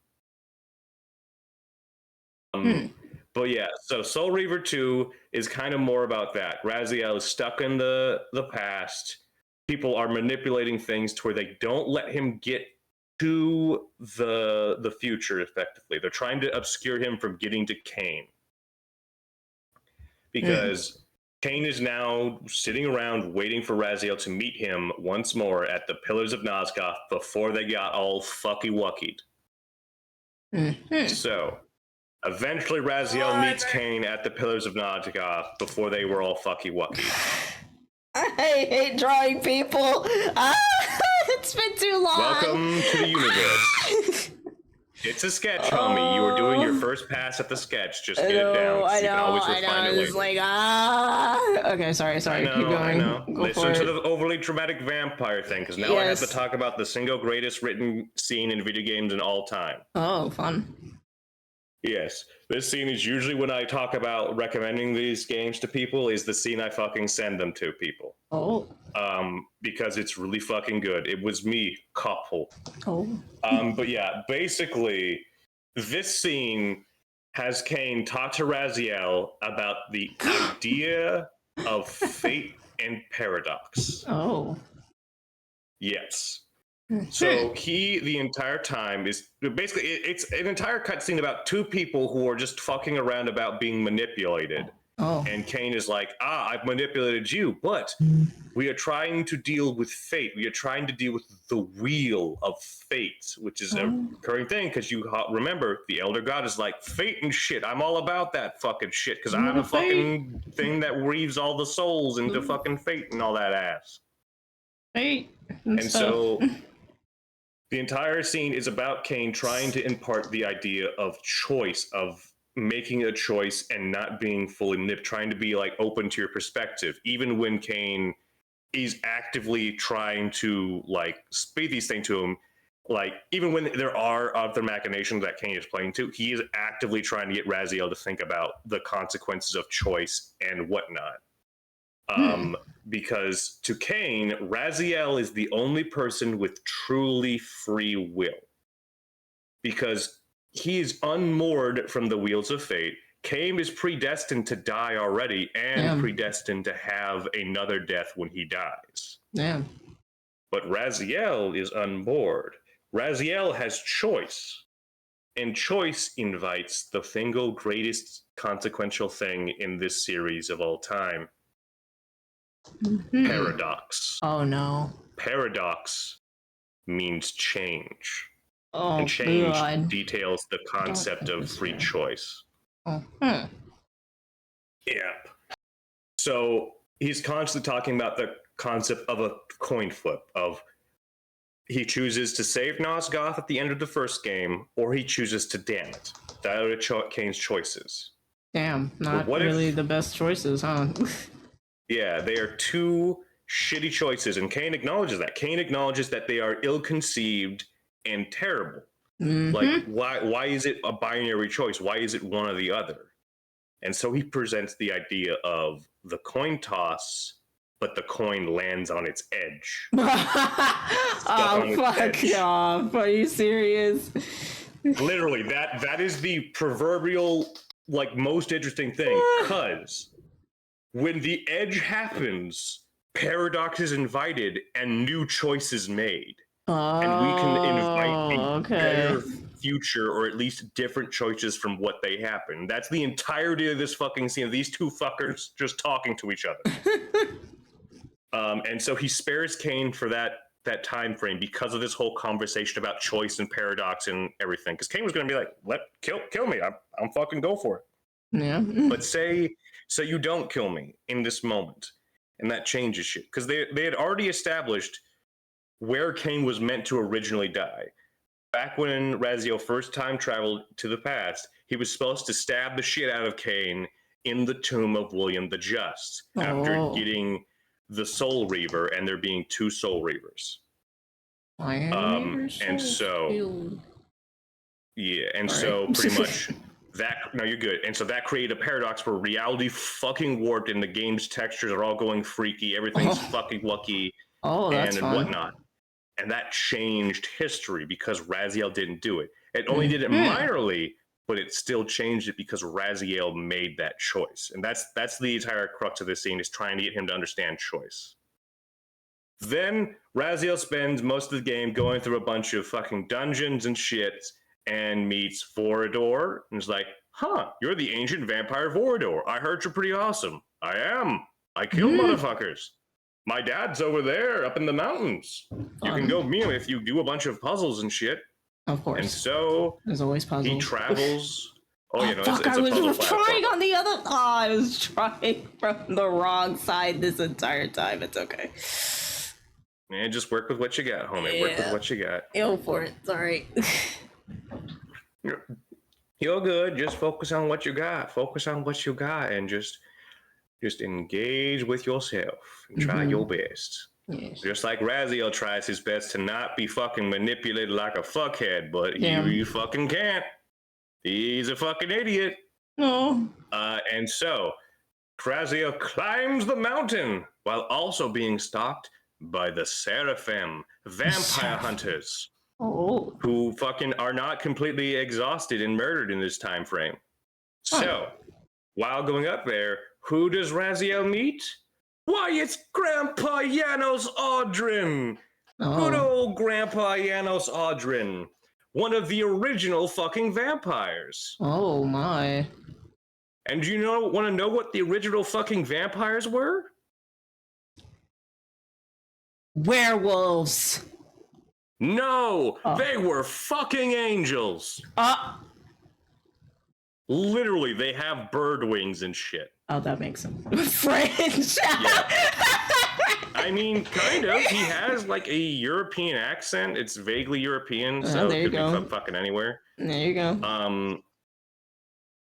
But yeah, so Soul Reaver 2 is kind of more about that. Raziel is stuck in the past. People are manipulating things to where they don't let him get to the future effectively. They're trying to obscure him from getting to Cain. Because Cain is now sitting around waiting for Raziel to meet him once more at the Pillars of Nosgoth before they got all fucky-wuckied. So, eventually Raziel meets Cain at the Pillars of Nosgoth before they were all fucky-wucky. I hate drawing people. It's been too long. Welcome to the universe. It's a sketch, homie. You were doing your first pass at the sketch. Just get it down. I You can always know. refine it It's later. like, okay, sorry. Keep going. I know. Go Listen for to it. the overly dramatic vampire thing, because now I have to talk about the single greatest written scene in video games in all time. Oh, fun. Yes. This scene is usually when I talk about recommending these games to people, is the scene I fucking send them to people. Oh. Because it's really fucking good. It was me, couple. Oh. But yeah, basically, this scene has Cain talk to Raziel about the idea of fate and paradox. Oh. Yes. So he, the entire time, is basically, it's an entire cutscene about two people who are just fucking around about being manipulated. Oh. And Cain is like, I've manipulated you, but we are trying to deal with fate. We are trying to deal with the wheel of fate, which is a recurring thing, because you remember, the Elder God is like, fate and shit, I'm all about that fucking shit, because I'm a fucking thing that weaves all the souls into fucking fate and all that ass. Fate. And so the entire scene is about Cain trying to impart the idea of choice, of making a choice and not being fully manipulated, trying to be like open to your perspective, even when Cain is actively trying to like speak these things to him. Like, even when there are other machinations that Cain is playing to, he is actively trying to get Raziel to think about the consequences of choice and whatnot. Because to Cain, Raziel is the only person with truly free will. Because he is unmoored from the wheels of fate. Cain is predestined to die already and predestined to have another death when he dies. Yeah. But Raziel is unmoored. Raziel has choice. And choice invites the single greatest consequential thing in this series of all time. Paradox. Oh no. Paradox means change. Oh, And change God. details the concept think of this free fair. choice. Oh. Yeah. So he's constantly talking about the concept of a coin flip, of he chooses to save Nosgoth at the end of the first game, or he chooses to damn it. That are Kane's choices. Damn, not what really if- the best choices, huh? Yeah, they are two shitty choices, and Kane acknowledges that. Kane acknowledges that they are ill-conceived and terrible. Like, why is it a binary choice? Why is it one or the other? And so he presents the idea of the coin toss, but the coin lands on its edge. Oh, on its fuck edge. off. Are you serious? Literally, that is the proverbial, like, most interesting thing, because when the edge happens, paradox is invited and new choices made. And we can invite a better future, or at least different choices from what they happen. That's the entirety of this fucking scene of these two fuckers just talking to each other. And so he spares Kane for that time frame because of this whole conversation about choice and paradox and everything. Because Kane was going to be like, kill me. I'm fucking go for it. Yeah. But say you don't kill me in this moment, and that changes shit. Because they had already established where Kane was meant to originally die. Back when Raziel first time traveled to the past, he was supposed to stab the shit out of Kane in the tomb of William the Just after getting the Soul Reaver, and there being two Soul Reavers. And so, yeah, and so pretty much no, you're good. And so that created a paradox where reality fucking warped, and the game's textures are all going freaky, everything's fucking wucky, that's fun. whatnot. And that changed history because Raziel didn't do it. It only did it minorly, but it still changed it because Raziel made that choice. And that's the entire crux of this scene, is trying to get him to understand choice. Then Raziel spends most of the game going through a bunch of fucking dungeons and shit, and meets Vorador, and is like, you're the ancient vampire Vorador. I heard you're pretty awesome. I am. I kill motherfuckers. My dad's over there up in the mountains. You can go meet him if you do a bunch of puzzles and shit. Of course. And so there's always puzzles. He travels. It's I a was puzzle trying platform. on the other. I was trying from the wrong side this entire time. It's okay. Man, just work with what you got, homie. Work with what you got. Go for it. It's all right. You're good. Just focus on what you got. Focus on what you got, and just engage with yourself and try your best. Yes. Just like Raziel tries his best to not be fucking manipulated like a fuckhead, but he fucking can't. He's a fucking idiot. No. And so Raziel climbs the mountain while also being stalked by the Seraphim, vampire hunters, who fucking are not completely exhausted and murdered in this time frame. So while going up there, who does Raziel meet? Why, it's Grandpa Janos Audrin. Good old Grandpa Janos Audrin. One of the original fucking vampires. Oh my. And do you want to know what the original fucking vampires were? Werewolves. No, they were fucking angels. Literally, they have bird wings and shit. Oh, that makes sense. French. Yeah. I mean, kind of. He has like a European accent. It's vaguely European, so it could be from fucking anywhere. There you go.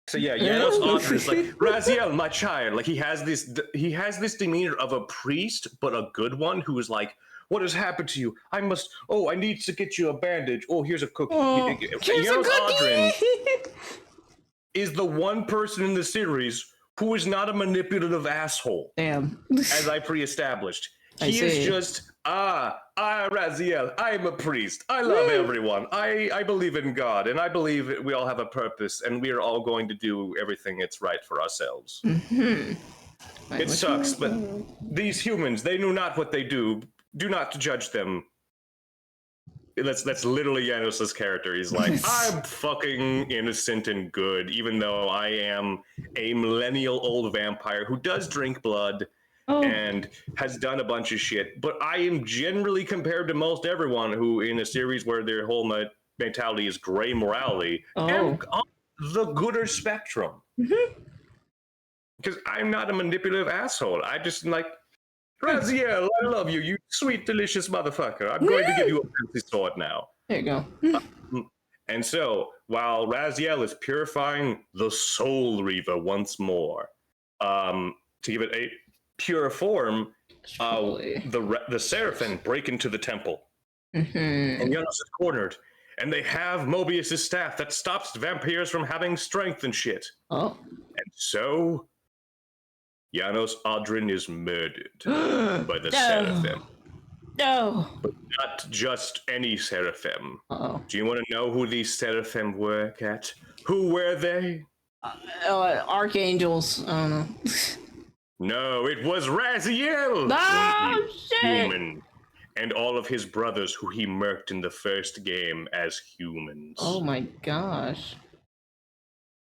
So yeah, Janos Audrin is like, Raziel, my child. Like he has this demeanor of a priest, but a good one, who is like, what has happened to you? I need to get you a bandage. Oh, here's a cookie. Janos Audrin is the one person in the series who is not a manipulative asshole. Damn. As I pre-established. He is just, Raziel, I'm a priest. I love everyone. I believe in God, and I believe we all have a purpose, and we are all going to do everything that's right for ourselves. It sucks, but these humans, they knew not what they do. Do not judge them. that's literally Janos's character. He's like, I'm fucking innocent and good, even though I am a millennial old vampire who does drink blood and has done a bunch of shit. But I am generally, compared to most everyone who in a series where their whole mentality is gray morality, am on the gooder spectrum. Because I'm not a manipulative asshole. I just like, Raziel, I love you, you sweet, delicious motherfucker. I'm going to give you a fancy sword now. There you go. And so, while Raziel is purifying the Soul Reaver once more, to give it a pure form, the Seraphim break into the temple. And Janos is cornered. And they have Mobius's staff that stops vampires from having strength and shit. Oh. And so, Janos Audrin is murdered by the Seraphim. No. But not just any Seraphim. Uh-oh. Do you want to know who these Seraphim were, Kat? Who were they? Archangels. I don't know. No, it was Raziel! Oh, shit! Human. And all of his brothers who he murked in the first game as humans. Oh my gosh.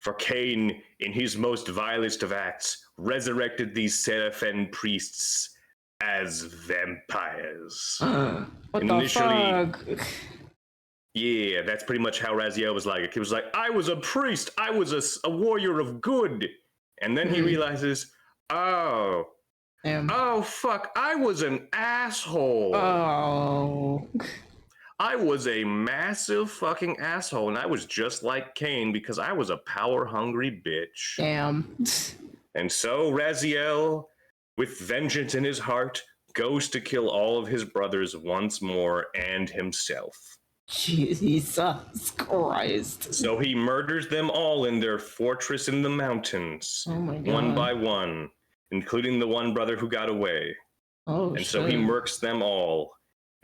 For Cain, in his most vilest of acts, resurrected these Seraphim priests as vampires. What the fuck? Yeah, that's pretty much how Raziel was like. He was like, I was a priest, I was a warrior of good. And then he realizes, oh fuck, I was an asshole. Oh. I was a massive fucking asshole, and I was just like Cain because I was a power-hungry bitch. Damn. And so Raziel, with vengeance in his heart, goes to kill all of his brothers once more and himself. Jesus Christ. So he murders them all in their fortress in the mountains, one by one, including the one brother who got away. And so he murks them all.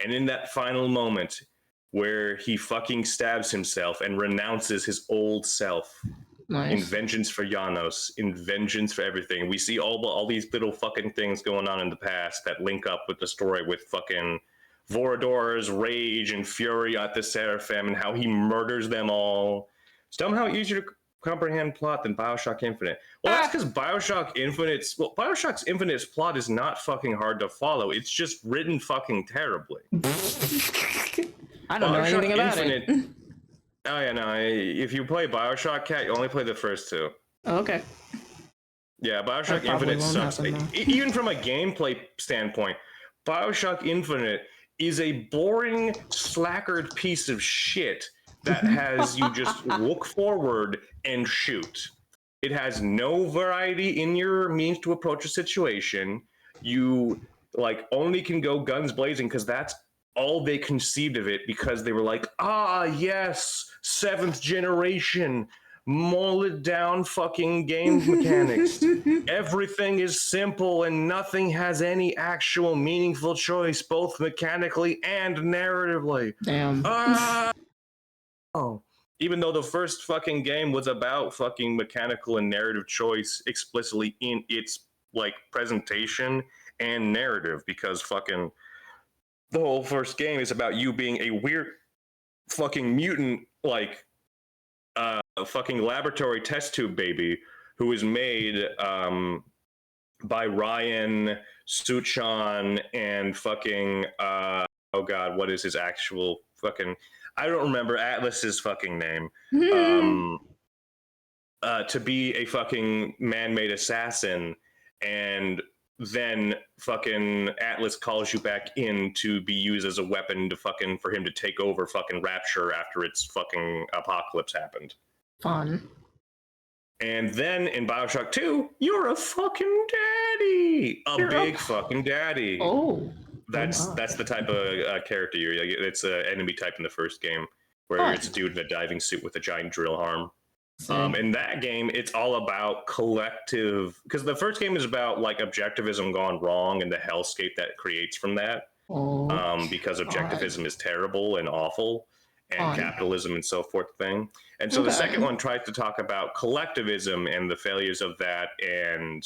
And in that final moment where he fucking stabs himself and renounces his old self, in vengeance for Janos, in vengeance for everything, we see all these little fucking things going on in the past that link up with the story with fucking Vorador's rage and fury at the Seraphim and how he murders them all. Somehow easier to comprehend plot than Bioshock Infinite. Well, that's because Bioshock Infinite's plot is not fucking hard to follow. It's just written fucking terribly. I don't know anything about Infinite, it. Oh yeah, no. If you play Bioshock, Cat, you only play the first two. Oh, okay. Yeah, Bioshock Infinite sucks. Even from a gameplay standpoint, Bioshock Infinite is a boring, slackered piece of shit that has you just look forward and shoot. It has no variety in your means to approach a situation. You only can go guns blazing because that's all they conceived of it, because they were like, yes, 7th generation, molded down fucking game mechanics. Everything is simple and nothing has any actual meaningful choice, both mechanically and narratively. Damn. Even though the first fucking game was about fucking mechanical and narrative choice explicitly in its presentation and narrative, because fucking the whole first game is about you being a weird fucking mutant, fucking laboratory test tube baby who is made by Ryan, Suchan, and fucking oh god, what is his actual fucking, I don't remember Atlas's fucking name. To be a fucking man-made assassin, and then fucking Atlas calls you back in to be used as a weapon to fucking for him to take over fucking Rapture after its fucking apocalypse happened. Fun. And then in Bioshock 2, you're a fucking daddy, big fucking daddy. That's the type of character you're. It's an enemy type in the first game, where it's a dude in a diving suit with a giant drill arm. In that game, it's all about collective, because the first game is about objectivism gone wrong and the hellscape that creates from that. Because objectivism is terrible and awful, and capitalism and so forth thing. And so the second one tries to talk about collectivism and the failures of that, and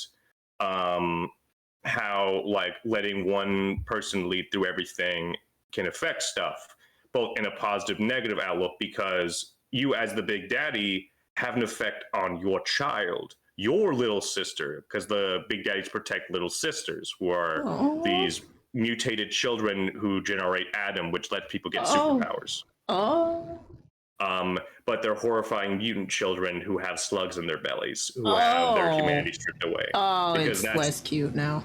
how letting one person lead through everything can affect stuff. both in a positive, negative outlook, because you, as the big daddy, have an effect on your child, your little sister, because the big daddies protect little sisters, who are these mutated children who generate Adam, which lets people get superpowers. But they're horrifying mutant children who have slugs in their bellies, who have their humanity stripped away. Because it's less cute now.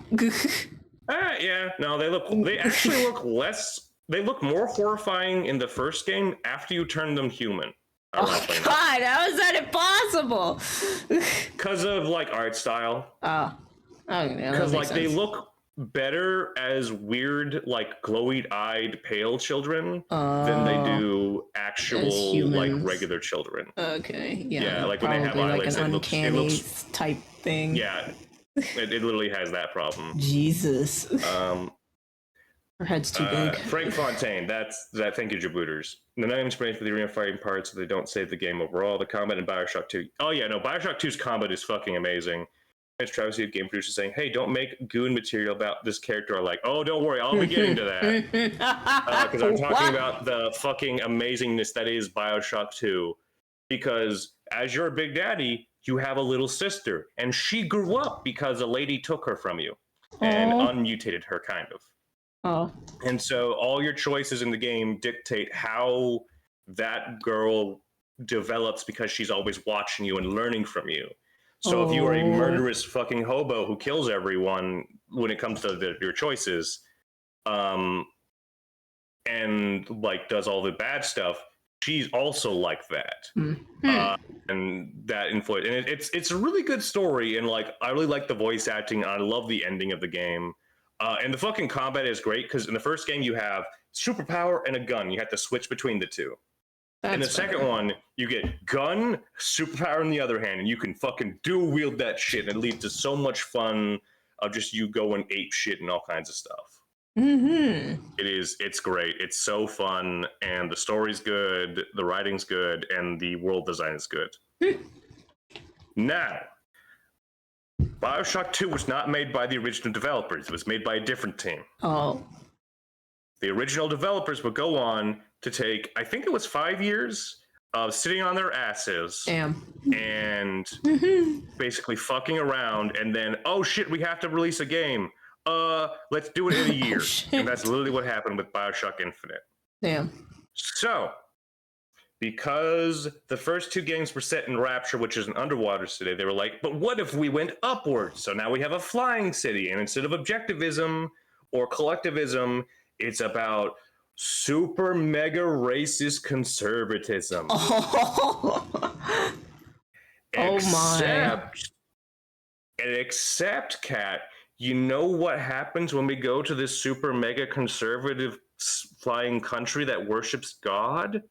Yeah, no, they actually look less. They look more horrifying in the first game after you turn them human. Oh God, how is that impossible? Because of like art style. Oh, yeah. Because like they look better as weird, like glowy-eyed, pale children than they do actual like regular children. Okay, yeah. Yeah, like when they have eyelids, like an it looks type thing. Yeah, it literally has that problem. Jesus. Her head's too big. Frank Fontaine, thank you, Jabooters. The name inspiration for the arena fighting parts, so they don't save the game overall. The combat in Bioshock 2. Oh yeah, no, Bioshock 2's combat is fucking amazing. It's travesty of game producers saying, hey, don't make goon material about this character. I'm like, oh, don't worry, I'll be getting to that. Because I'm talking about the fucking amazingness that is Bioshock 2. Because as your big daddy, you have a little sister, and she grew up because a lady took her from you and unmutated her, kind of. And so all your choices in the game dictate how that girl develops, because she's always watching you and learning from you. So if you are a murderous fucking hobo who kills everyone when it comes to your choices, and like does all the bad stuff, she's also like that. And that influence, and it's a really good story, and like I really like the voice acting. I love the ending of the game. And the fucking combat is great, because in the first game you have superpower and a gun. You have to switch between the two. In the second one, you get gun, superpower in the other hand, and you can fucking dual wield that shit, and it leads to so much fun of just you going ape shit and all kinds of stuff. It's great. It's so fun, and the story's good, the writing's good, and the world design is good. Now, Bioshock 2 was not made by the original developers. It was made by a different team. The original developers would go on to take, I think it was 5 years of sitting on their asses and basically fucking around, and then, oh shit, we have to release a game. Let's do it in a year. And that's literally what happened with Bioshock Infinite. So, because the first two games were set in Rapture, which is an underwater city, they were like, but what if we went upwards? So now we have a flying city, and instead of objectivism or collectivism, it's about super mega racist conservatism. Except, Kat, you know what happens when we go to this super mega conservative flying country that worships God?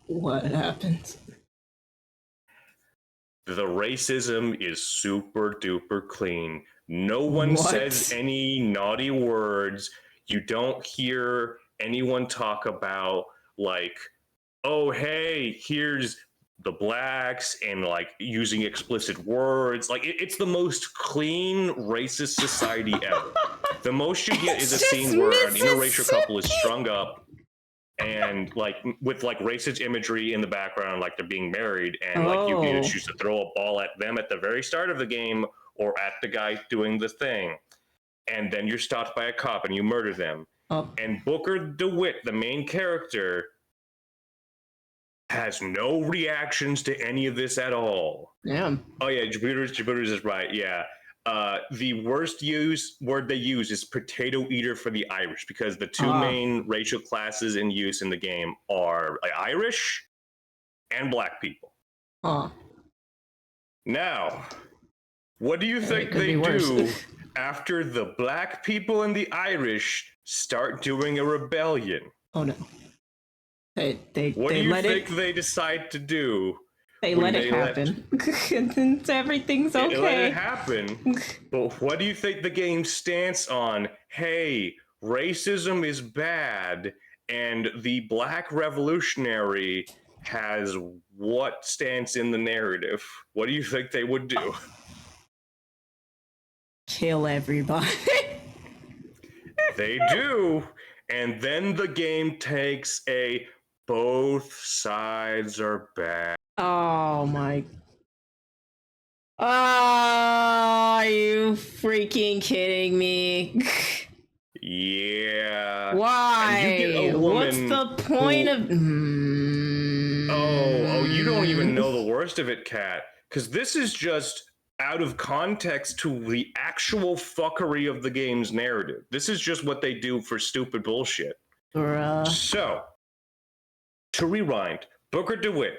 What happens? The racism is super duper clean. No one says any naughty words. You don't hear anyone talk about like, oh, hey, here's the blacks, and like using explicit words. Like it's the most clean racist society ever. The most you get is a scene where an interracial couple is strung up and like with like racist imagery in the background, like they're being married, and like you can choose to throw a ball at them at the very start of the game or at the guy doing the thing, and then you're stopped by a cop and you murder them. And Booker DeWitt, the main character, has no reactions to any of this at all. Oh yeah, Jabooters is right. Yeah. The worst word they use is potato eater for the Irish, because the two main racial classes in use in the game are Irish and black people. Now, what do you think they do after the black people and the Irish start doing a rebellion? What do you think they decide to do? They let it happen. And everything's okay. They let it happen. But what do you think the game's stance on, hey, racism is bad, and the black revolutionary has what stance in the narrative? What do you think they would do? Kill everybody. They do. And then the game takes a both sides are bad. Oh my. Are you freaking kidding me? Yeah. Why? And you get a What's woman the point of. Oh, you don't even know the worst of it, Kat. Because this is just out of context to the actual fuckery of the game's narrative. This is just what they do for stupid bullshit. Bruh. So, to rewind, Booker DeWitt,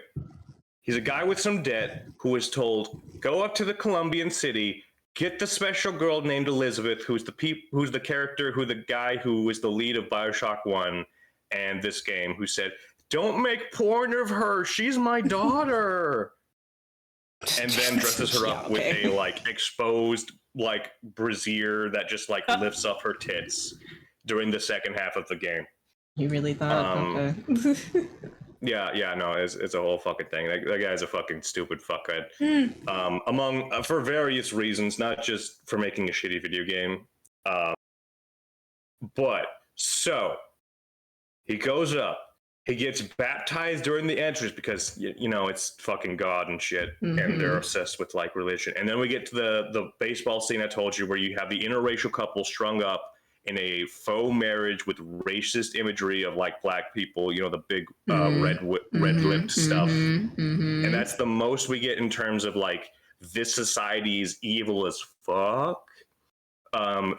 he's a guy with some debt who is told, go up to the Colombian city, get the special girl named Elizabeth, who's the character, the guy who was the lead of Bioshock 1 and this game, who said, don't make porn of her, she's my daughter. And then dresses her up with a like exposed like brassiere that just like lifts up her tits during the second half of the game. You really thought? Okay. Yeah, no, it's a whole fucking thing. That guy's a fucking stupid fuckhead. Among for various reasons, not just for making a shitty video game. But so he goes up. He gets baptized during the entrance because you know it's fucking God and shit, and they're obsessed with like religion. And then we get to the baseball scene I told you, where you have the interracial couple strung up in a faux marriage with racist imagery of like black people, you know, the big red-lipped stuff. And that's the most we get in terms of like this society is evil as fuck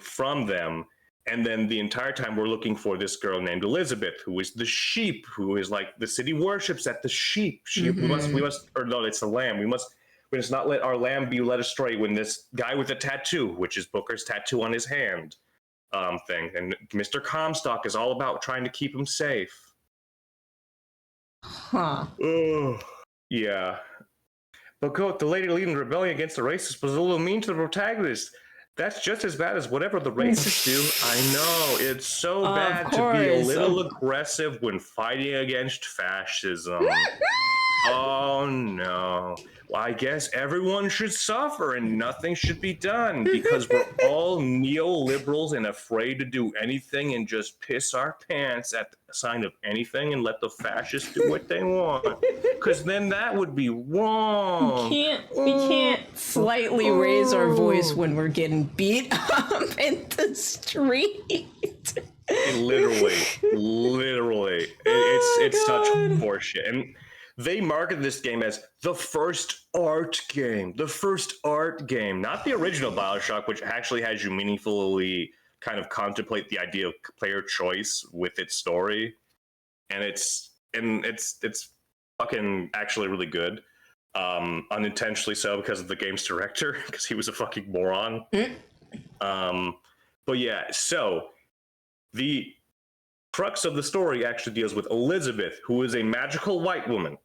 from them. And then the entire time we're looking for this girl named Elizabeth, who is the sheep, who is like the city worships at the sheep. We must, or no, it's the lamb. We must not let our lamb be led astray when this guy with a tattoo, which is Booker's tattoo on his hand, thing. And Mr. Comstock is all about trying to keep him safe. Oh, yeah. But Goat, the lady leading the rebellion against the racists, was a little mean to the protagonist. That's just as bad as whatever the racists do. I know. It's so bad to be a little aggressive when fighting against fascism. Oh, no. Well, I guess everyone should suffer and nothing should be done because we're all neoliberals and afraid to do anything and just piss our pants at the sign of anything and let the fascists do what they want. Because then that would be wrong. We can't slightly raise our voice when we're getting beat up in the street. Literally. It's such horseshit. And they market this game as the first art game, not the original BioShock, which actually has you meaningfully kind of contemplate the idea of player choice with its story. And it's fucking actually really good. Unintentionally so because of the game's director, because he was a fucking moron. But yeah, so the crux of the story actually deals with Elizabeth, who is a magical white woman.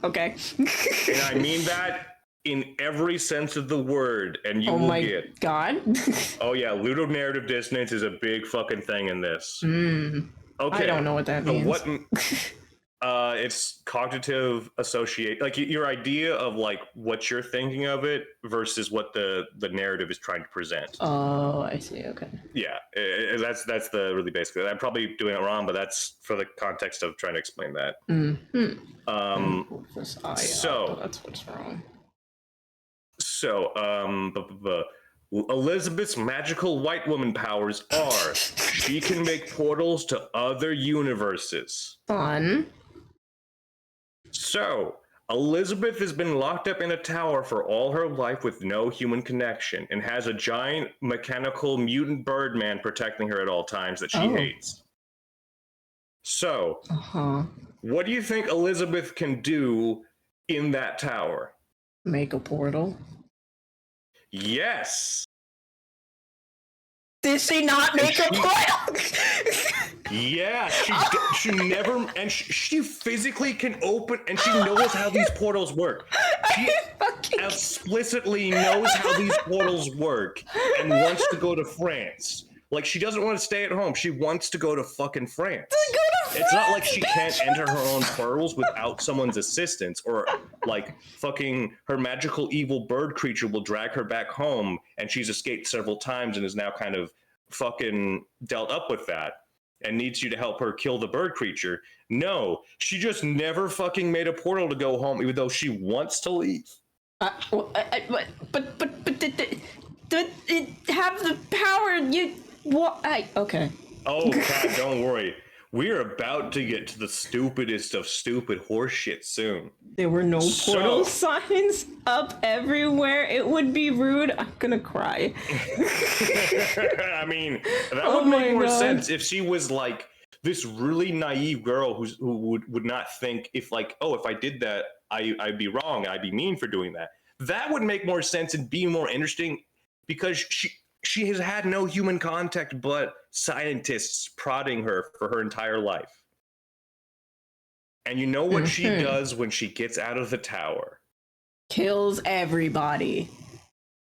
Okay. And I mean that in every sense of the word, and you will get. Oh my god. Oh yeah, ludonarrative dissonance is a big fucking thing in this. Okay. I don't know what that means. It's cognitive associate, like your idea of like what you're thinking of it versus what the narrative is trying to present. Oh, I see. Okay. Yeah, that's the really basic. I'm probably doing it wrong, but that's for the context of trying to explain that. So that's what's wrong. So, Elizabeth's magical white woman powers are she can make portals to other universes. Fun. So, Elizabeth has been locked up in a tower for all her life with no human connection and has a giant mechanical mutant birdman protecting her at all times that she hates. So, what do you think Elizabeth can do in that tower? Make a portal. Yes. Did she not make a portal? Yeah, she never, and she physically can open, and she knows how these portals work. She explicitly knows how these portals work and wants to go to France. Like, she doesn't want to stay at home. She wants to go to fucking France. It's not like she can't enter her own portals without someone's assistance, or like fucking her magical evil bird creature will drag her back home, and she's escaped several times and is now kind of fucking dealt up with that and needs you to help her kill the bird creature. No, she just never fucking made a portal to go home, even though she wants to leave. But it have the power. You what? Okay. Oh, Kat, don't worry. We're about to get to the stupidest of stupid horseshit soon. There were no portal signs up everywhere. It would be rude. I'm gonna cry. I mean, that would make more sense if she was like this really naive girl who would not think if like, oh, if I did that, I'd be wrong. I'd be mean for doing that. That would make more sense and be more interesting because she has had no human contact but scientists prodding her for her entire life. And you know what she does when she gets out of the tower? Kills everybody.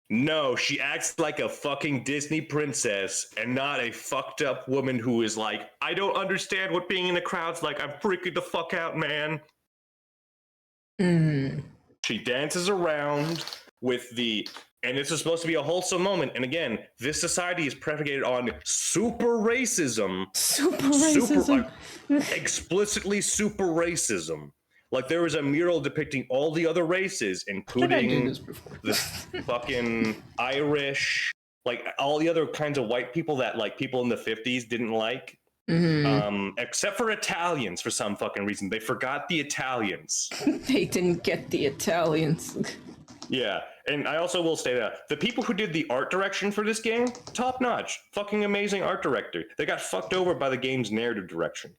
No, she acts like a fucking Disney princess and not a fucked up woman who is like, I don't understand what being in the crowd's like. I'm freaking the fuck out, man. She dances around with and this is supposed to be a wholesome moment. And again, this society is predicated on super racism. Explicitly super racism. Like there was a mural depicting all the other races, including the fucking Irish, like all the other kinds of white people that like people in the 50s didn't like. Except for Italians for some fucking reason. They forgot the Italians. They didn't get the Italians. Yeah, and I also will say that the people who did the art direction for this game, top notch, fucking amazing art director. They got fucked over by the game's narrative direction.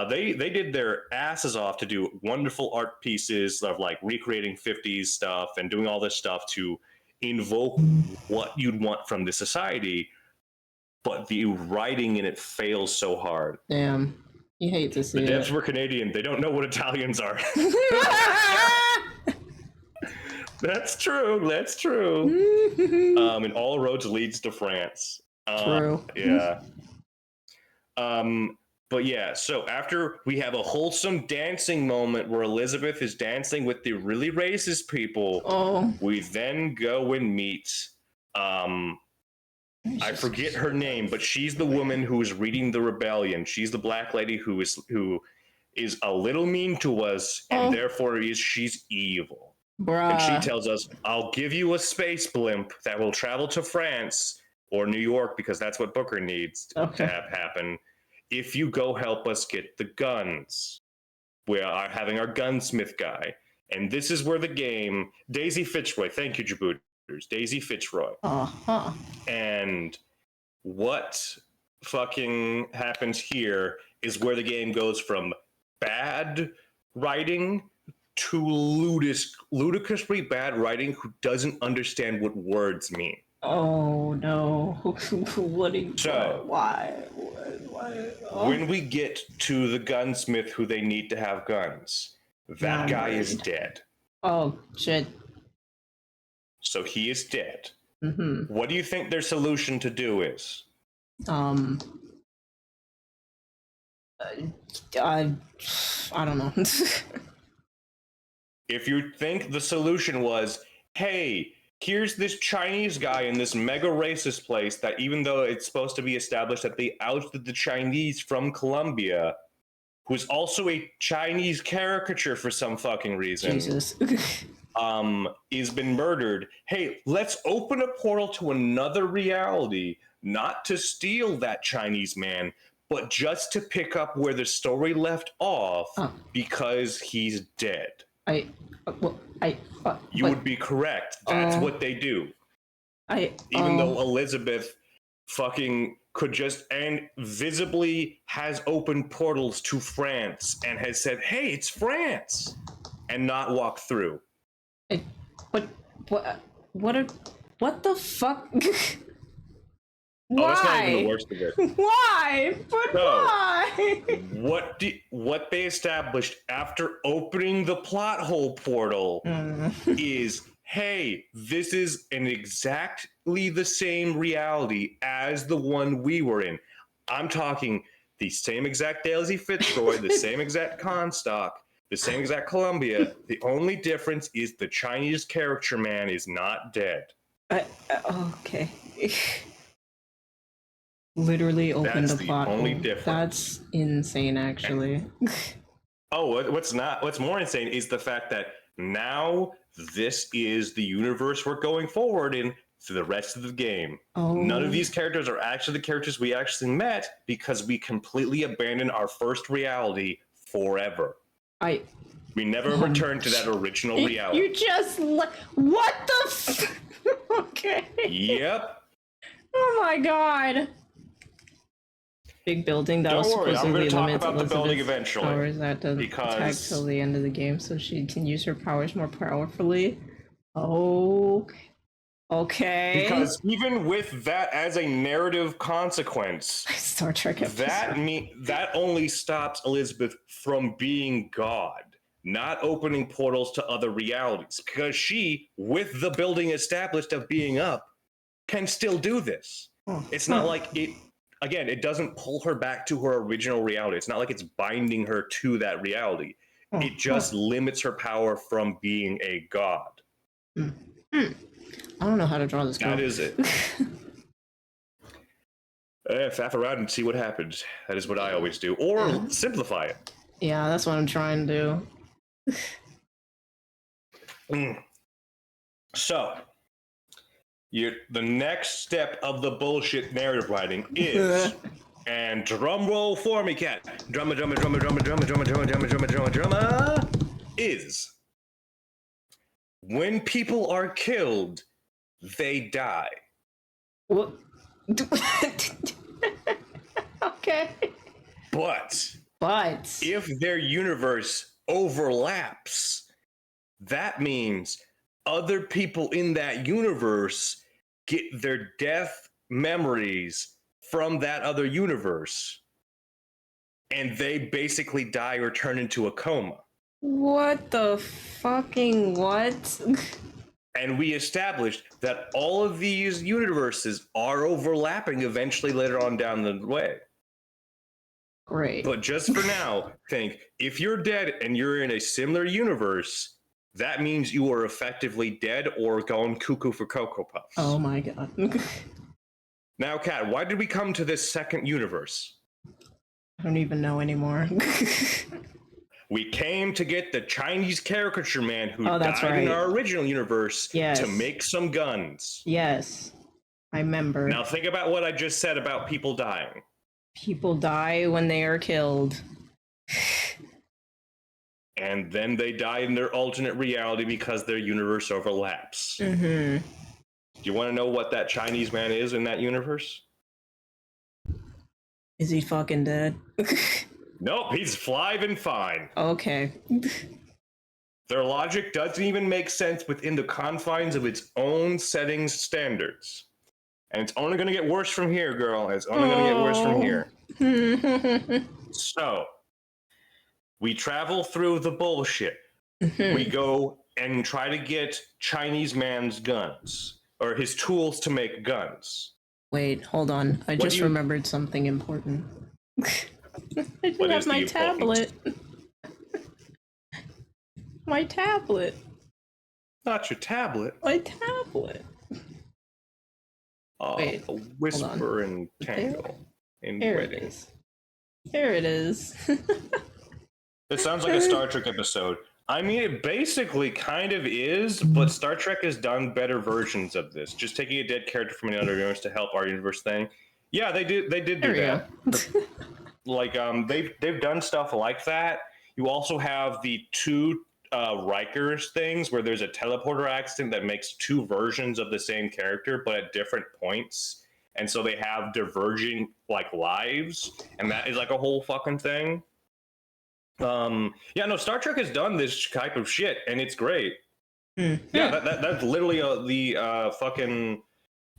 They did their asses off to do wonderful art pieces of like recreating 50s stuff and doing all this stuff to invoke what you'd want from the society, but the writing in it fails so hard. Damn, you hate to see it. The devs were Canadian. They don't know what Italians are. That's true. That's true. And all roads leads to France. True. Yeah. But yeah, so after we have a wholesome dancing moment where Elizabeth is dancing with the really racist people, we then go and meet I forget her name, but she's the woman who is reading the rebellion. She's the black lady who is a little mean to us, and therefore she's evil. Bruh. And she tells us, I'll give you a space blimp that will travel to France or New York, because that's what Booker needs to have happen, if you go help us get the guns. We are having our gunsmith guy. And this is where the game, Daisy Fitzroy, thank you, Jabooters, Daisy Fitzroy. And what fucking happens here is where the game goes from bad writing to ludicrously bad writing who doesn't understand what words mean. Oh no! Why? When we get to the gunsmith who they need to have guns, that guy is dead. Oh shit! So he is dead. What do you think their solution to do is? I don't know. If you think the solution was, hey, here's this Chinese guy in this mega racist place that even though it's supposed to be established that they ousted the Chinese from Colombia, who's also a Chinese caricature for some fucking reason, Jesus. He's been murdered. Hey, let's open a portal to another reality, not to steal that Chinese man, but just to pick up where the story left off because he's dead. You would be correct. That's what they do. Even though Elizabeth fucking could just and visibly has opened portals to France and has said, hey, it's France, and not walk through. What the fuck? Why? That's not even the worst of it. Why? But why? What they established after opening the plot hole portal is, hey, this is an exactly the same reality as the one we were in. I'm talking the same exact Daisy Fitzroy, the same exact Comstock, the same exact Columbia. The only difference is the Chinese caricature man is not dead. Okay. Literally opened That's a the plot only hole. difference. That's insane, actually. Oh, what's more insane is the fact that now this is the universe we're going forward in for the rest of the game. None of Oh, these characters are actually the characters we actually met because we completely abandoned our first reality forever. I. We never returned to that original reality. You just what the? Okay. Yep. Oh my god. Big building that Don't was worry, I'm supposedly going to talk limits about the building Elizabeth's eventually. powers that doesn't because- attack till the end of the game, so she can use her powers more powerfully. Oh, okay. Because even with that as a narrative consequence, Star Trek episode. that only stops Elizabeth from being God, not opening portals to other realities. Because she, with the building established of being up, can still do this. It's not like it. Again, it doesn't pull her back to her original reality. It's not like it's binding her to that reality. It just limits her power from being a god. I don't know how to draw this. That is it. Faff around and see what happens. That is what I always do. Or simplify it. Yeah, that's what I'm trying to do. So, the next step of the bullshit narrative writing is, and drum roll for me, cat. Drummer, is when people are killed, they die. What? Okay. But But if their universe overlaps, that means other people in that universe get their death memories from that other universe, and they basically die or turn into a coma. what the fucking what? And we established that all of these universes are overlapping eventually later on down the way. Great. But just for now, think if you're dead and you're in a similar universe, that means you are effectively dead or going cuckoo for Cocoa Puffs. Oh my god. Now, Kat, why did we come to this second universe? I don't even know anymore. We came to get the Chinese caricature man who Oh, died that's in right. our original universe Yes. to make some guns. Yes. I remember. Now, think about what I just said about people dying. People die when they are killed. And then they die in their alternate reality because their universe overlaps. Mm-hmm. Do you want to know what that Chinese man is in that universe? Is he fucking dead? Nope, he's alive and fine. Okay. Their logic doesn't even make sense within the confines of its own settings standards. And it's only going to get worse from here, girl. It's only going to get worse from here. So, we travel through the bullshit. We go and try to get Chinese man's guns, or his tools to make guns. Wait, hold on. I just remembered something important. I didn't What have is my the tablet. My tablet. Not your tablet. My tablet. Wait, A whisper and tangle. In Here it wedding. is. Here it is. It sounds like a Star Trek episode. I mean, it basically kind of is, but Star Trek has done better versions of this. Just taking a dead character from another universe to help our universe thing. Yeah, they did do There we that. Like, they've done stuff like that. You also have the two Rikers things where there's a teleporter accident that makes two versions of the same character, but at different points. And so they have diverging like lives, and that is like a whole fucking thing. Yeah, no, Star Trek has done this type of shit, and it's great. Yeah, that's literally the fucking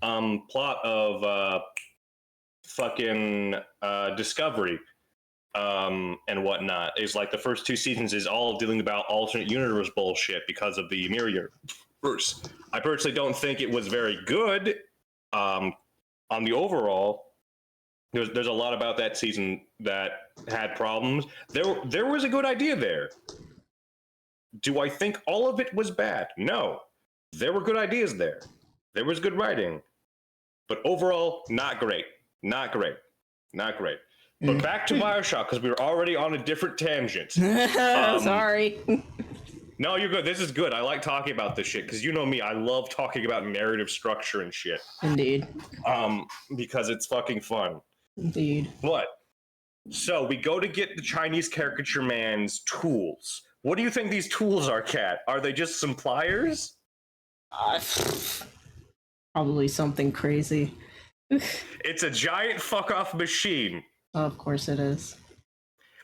plot of fucking Discovery and whatnot. Is like the first two seasons is all dealing about alternate universe bullshit because of the mirror universe. I personally don't think it was very good on the overall. There's a lot about that season that had problems. There was a good idea there. Do I think all of it was bad? No. There were good ideas there. There was good writing. But overall, not great. Not great. Not great. But back to Bioshock, because we were already on a different tangent. Sorry. No, you're good. This is good. I like talking about this shit, because you know me, I love talking about narrative structure and shit. Indeed. Because it's fucking fun. Indeed. But, so we go to get the Chinese caricature man's tools. What do you think these tools are, Kat? Are they just some pliers? Probably something crazy. It's a giant fuck-off machine. Of course it is.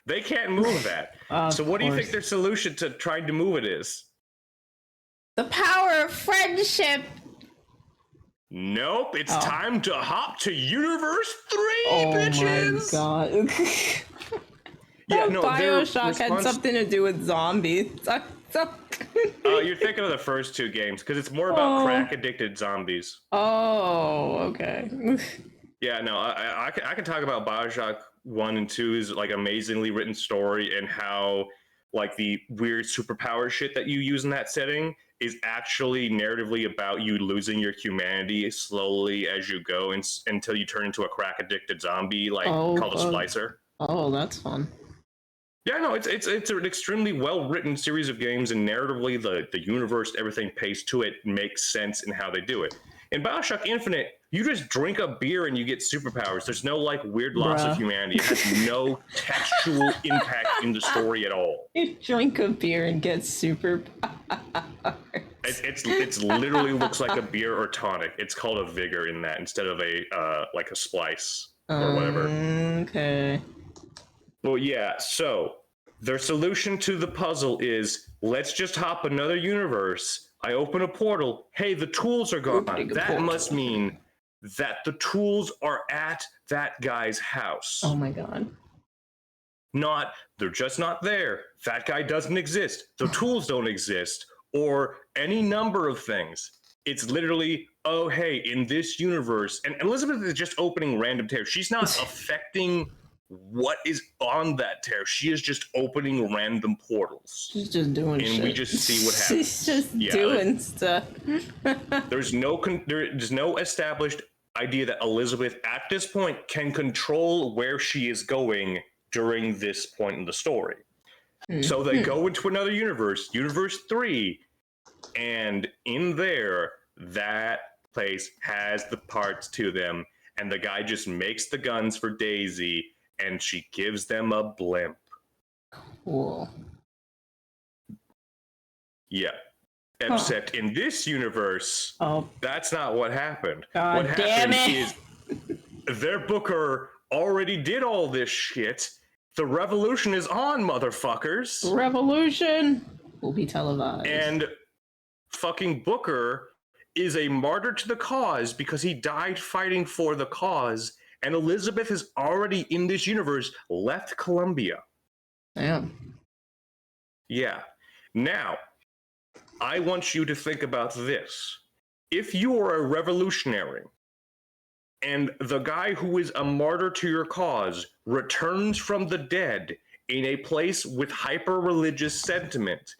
They can't move that. So what do you think their solution to trying to move it is? The power of friendship. Nope, it's time to hop to Universe 3, bitches! Oh my god. Yeah, no, Bioshock had something to do with zombies. You're thinking of the first two games, because it's more about crack-addicted zombies. Oh, okay. Yeah, no, I can talk about Bioshock 1 and 2's like amazingly written story, and how like the weird superpower shit that you use in that setting is actually narratively about you losing your humanity slowly as you go until you turn into a crack-addicted zombie called a Splicer. Oh, that's fun. Yeah, no, it's an extremely well-written series of games, and narratively the universe, everything pays to it, makes sense in how they do it. In Bioshock Infinite, you just drink a beer and you get superpowers. There's no like weird loss of humanity. It has no textual impact in the story at all. You drink a beer and get superpowers. It's literally looks like a beer or tonic. It's called a vigor in that instead of a like a splice or whatever. Okay. Well, yeah. So their solution to the puzzle is let's just hop another universe. I open a portal. Hey, the tools are gone. That must mean that the tools are at that guy's house. Oh my god. Not, they're just not there. That guy doesn't exist. The tools don't exist. Or any number of things. It's literally, oh, hey, in this universe. And Elizabeth is just opening random tears. She's not affecting what is on that tear. She is just opening random portals. She's just doing shit. And we just see what happens. She's just doing stuff. There's no established idea that Elizabeth at this point can control where she is going during this point in the story. So they go into another universe, Universe 3, and in there, that place has the parts to them, and the guy just makes the guns for Daisy, and she gives them a blimp. Cool. Yeah. Except in this universe, that's not what happened. God what damn happened it. is their booker already did all this shit. The revolution is on, motherfuckers. Revolution will be televised. And fucking Booker is a martyr to the cause because he died fighting for the cause. And Elizabeth has already, in this universe, left Columbia. Damn. Yeah. Now, I want you to think about this. If you are a revolutionary, and the guy who is a martyr to your cause returns from the dead in a place with hyper-religious sentiment,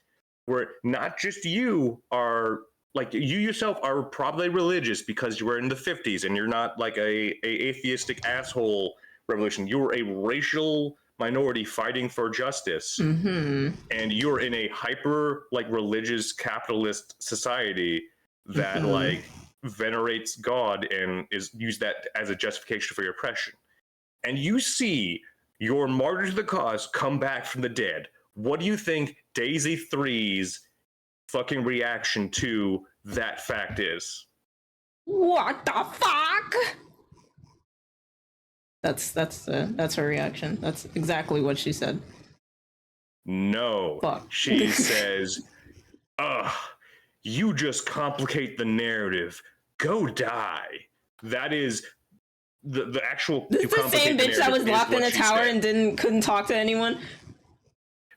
where not just you are, like, you yourself are probably religious because you were in the 50s and you're not like a atheistic asshole revolution. You were a racial minority fighting for justice. And you're in a hyper, like, religious capitalist society that, like, venerates God and is used that as a justification for your oppression. And you see your martyr to the cause come back from the dead. What do you think Daisy 3's fucking reaction to that fact is? What the fuck? That's her reaction. That's exactly what she said. No. Fuck. She says, ugh, you just complicate the narrative. Go die. That is the actual. This is the same bitch that was locked in a tower and couldn't talk to anyone.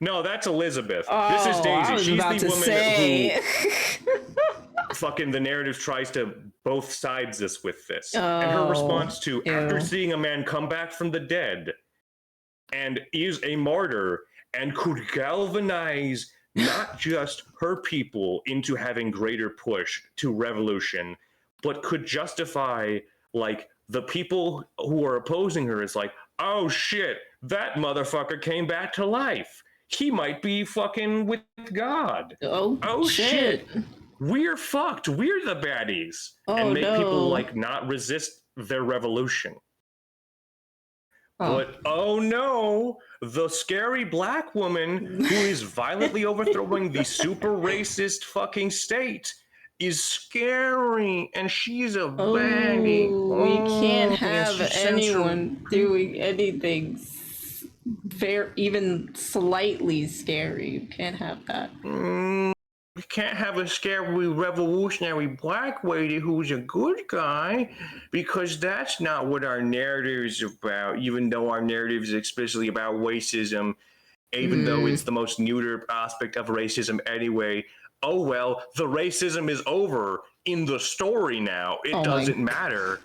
No, that's Elizabeth. Oh, this is Daisy. I was She's about the to woman say. who fucking the narrative tries to both sides us with this. And her response to, after seeing a man come back from the dead and is a martyr and could galvanize not just her people into having greater push to revolution, but could justify, like, the people who are opposing her is like, oh shit, that motherfucker came back to life. He might be fucking with God. Oh Shit. We're fucked. We're the baddies. Oh, and make people no. like not resist their revolution. Oh. But oh no, the scary black woman who is violently overthrowing the super racist fucking state is scary, and she's a baddie. We can't Oh, have she sends her- anyone doing anything even slightly scary. You can't have that. We can't have a scary revolutionary black lady who's a good guy, because that's not what our narrative is about, even though our narrative is explicitly about racism, even though it's the most neuter aspect of racism anyway. Oh well, the racism is over in the story now. It doesn't matter.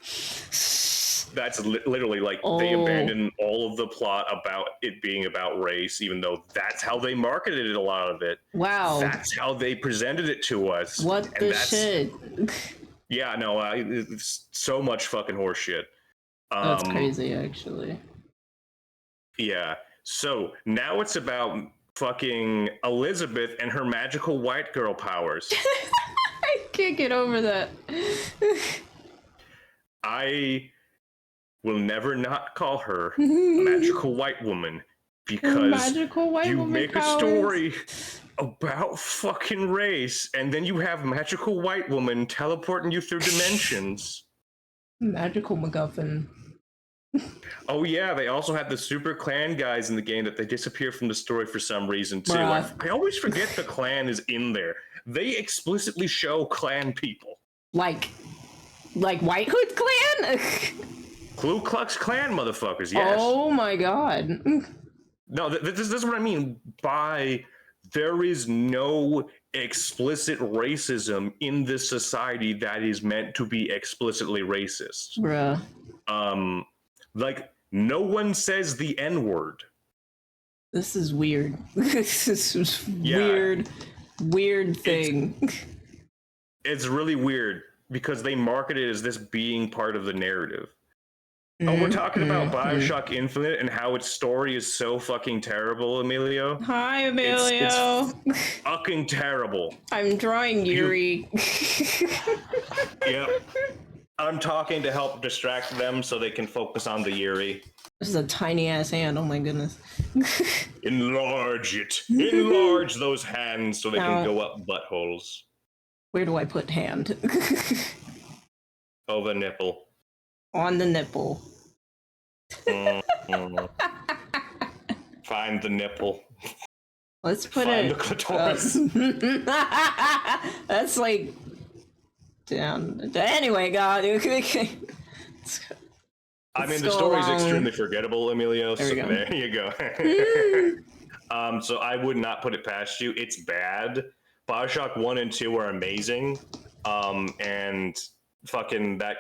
That's literally like they abandoned all of the plot about it being about race, even though that's how they marketed it, a lot of it. Wow. That's how they presented it to us. What the shit? Yeah, no, it's so much fucking horseshit. That's crazy, actually. Yeah. So now it's about fucking Elizabeth and her magical white girl powers. I can't get over that. I will never not call her a magical white woman, because magical white you woman make powers. a story about fucking race and then you have magical white woman teleporting you through dimensions. Magical MacGuffin. Oh yeah, they also had the super clan guys in the game that they disappear from the story for some reason too. I always forget the clan is in there. They explicitly show clan people. Like White Hood Clan? Ku Klux Klan motherfuckers, yes. Oh my god. No, this is what I mean by there is no explicit racism in this society that is meant to be explicitly racist. Bruh. Like, no one says the N-word. This is weird. This is weird thing. It's really weird because they market it as this being part of the narrative. Oh, we're talking about Bioshock Infinite and how its story is so fucking terrible, Emilio. Hi, Emilio. It's fucking terrible. I'm drawing Yuri. Yep. I'm talking to help distract them so they can focus on the Yuri. This is a tiny ass hand. Oh my goodness. Enlarge it. Enlarge those hands so they can go up buttholes. Where do I put hand? Oh, the nipple. On the nipple. Find the nipple. Let's put Find it. the clitoris. That's like down. Anyway, God. I mean, the story is extremely forgettable, Emilio. There you go. So I would not put it past you. It's bad. Bioshock 1 and 2 are amazing. And fucking but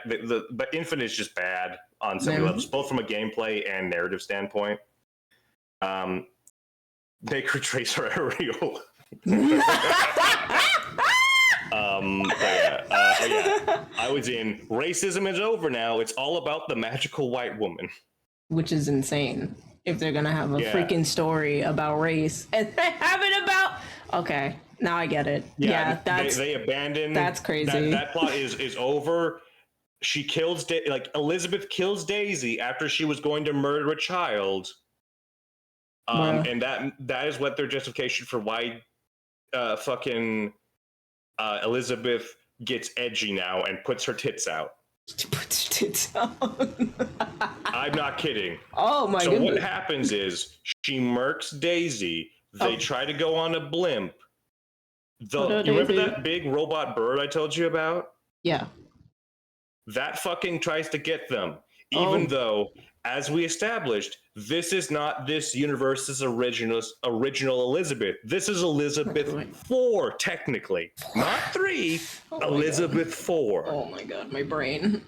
Infinite is just bad on some levels, both from a gameplay and narrative standpoint. Make Retracer Ariel. I was in racism is over now. It's all about the magical white woman, which is insane. If they're gonna have a freaking story about race and they have it about, okay, now I get it. Yeah, that's they abandoned. That's crazy. That plot is over. She kills Elizabeth kills Daisy after she was going to murder a child. And that is what their justification for why fucking Elizabeth gets edgy now and puts her tits out. She puts her tits out. I'm not kidding. Oh my goodness. So what happens is she murks Daisy. They try to go on a blimp. You remember that big robot bird I told you about? Yeah. That fucking tries to get them. Even though, as we established, this is not this universe's original Elizabeth. This is Elizabeth 4, technically. Not 3, Elizabeth 4. Oh my god, my brain.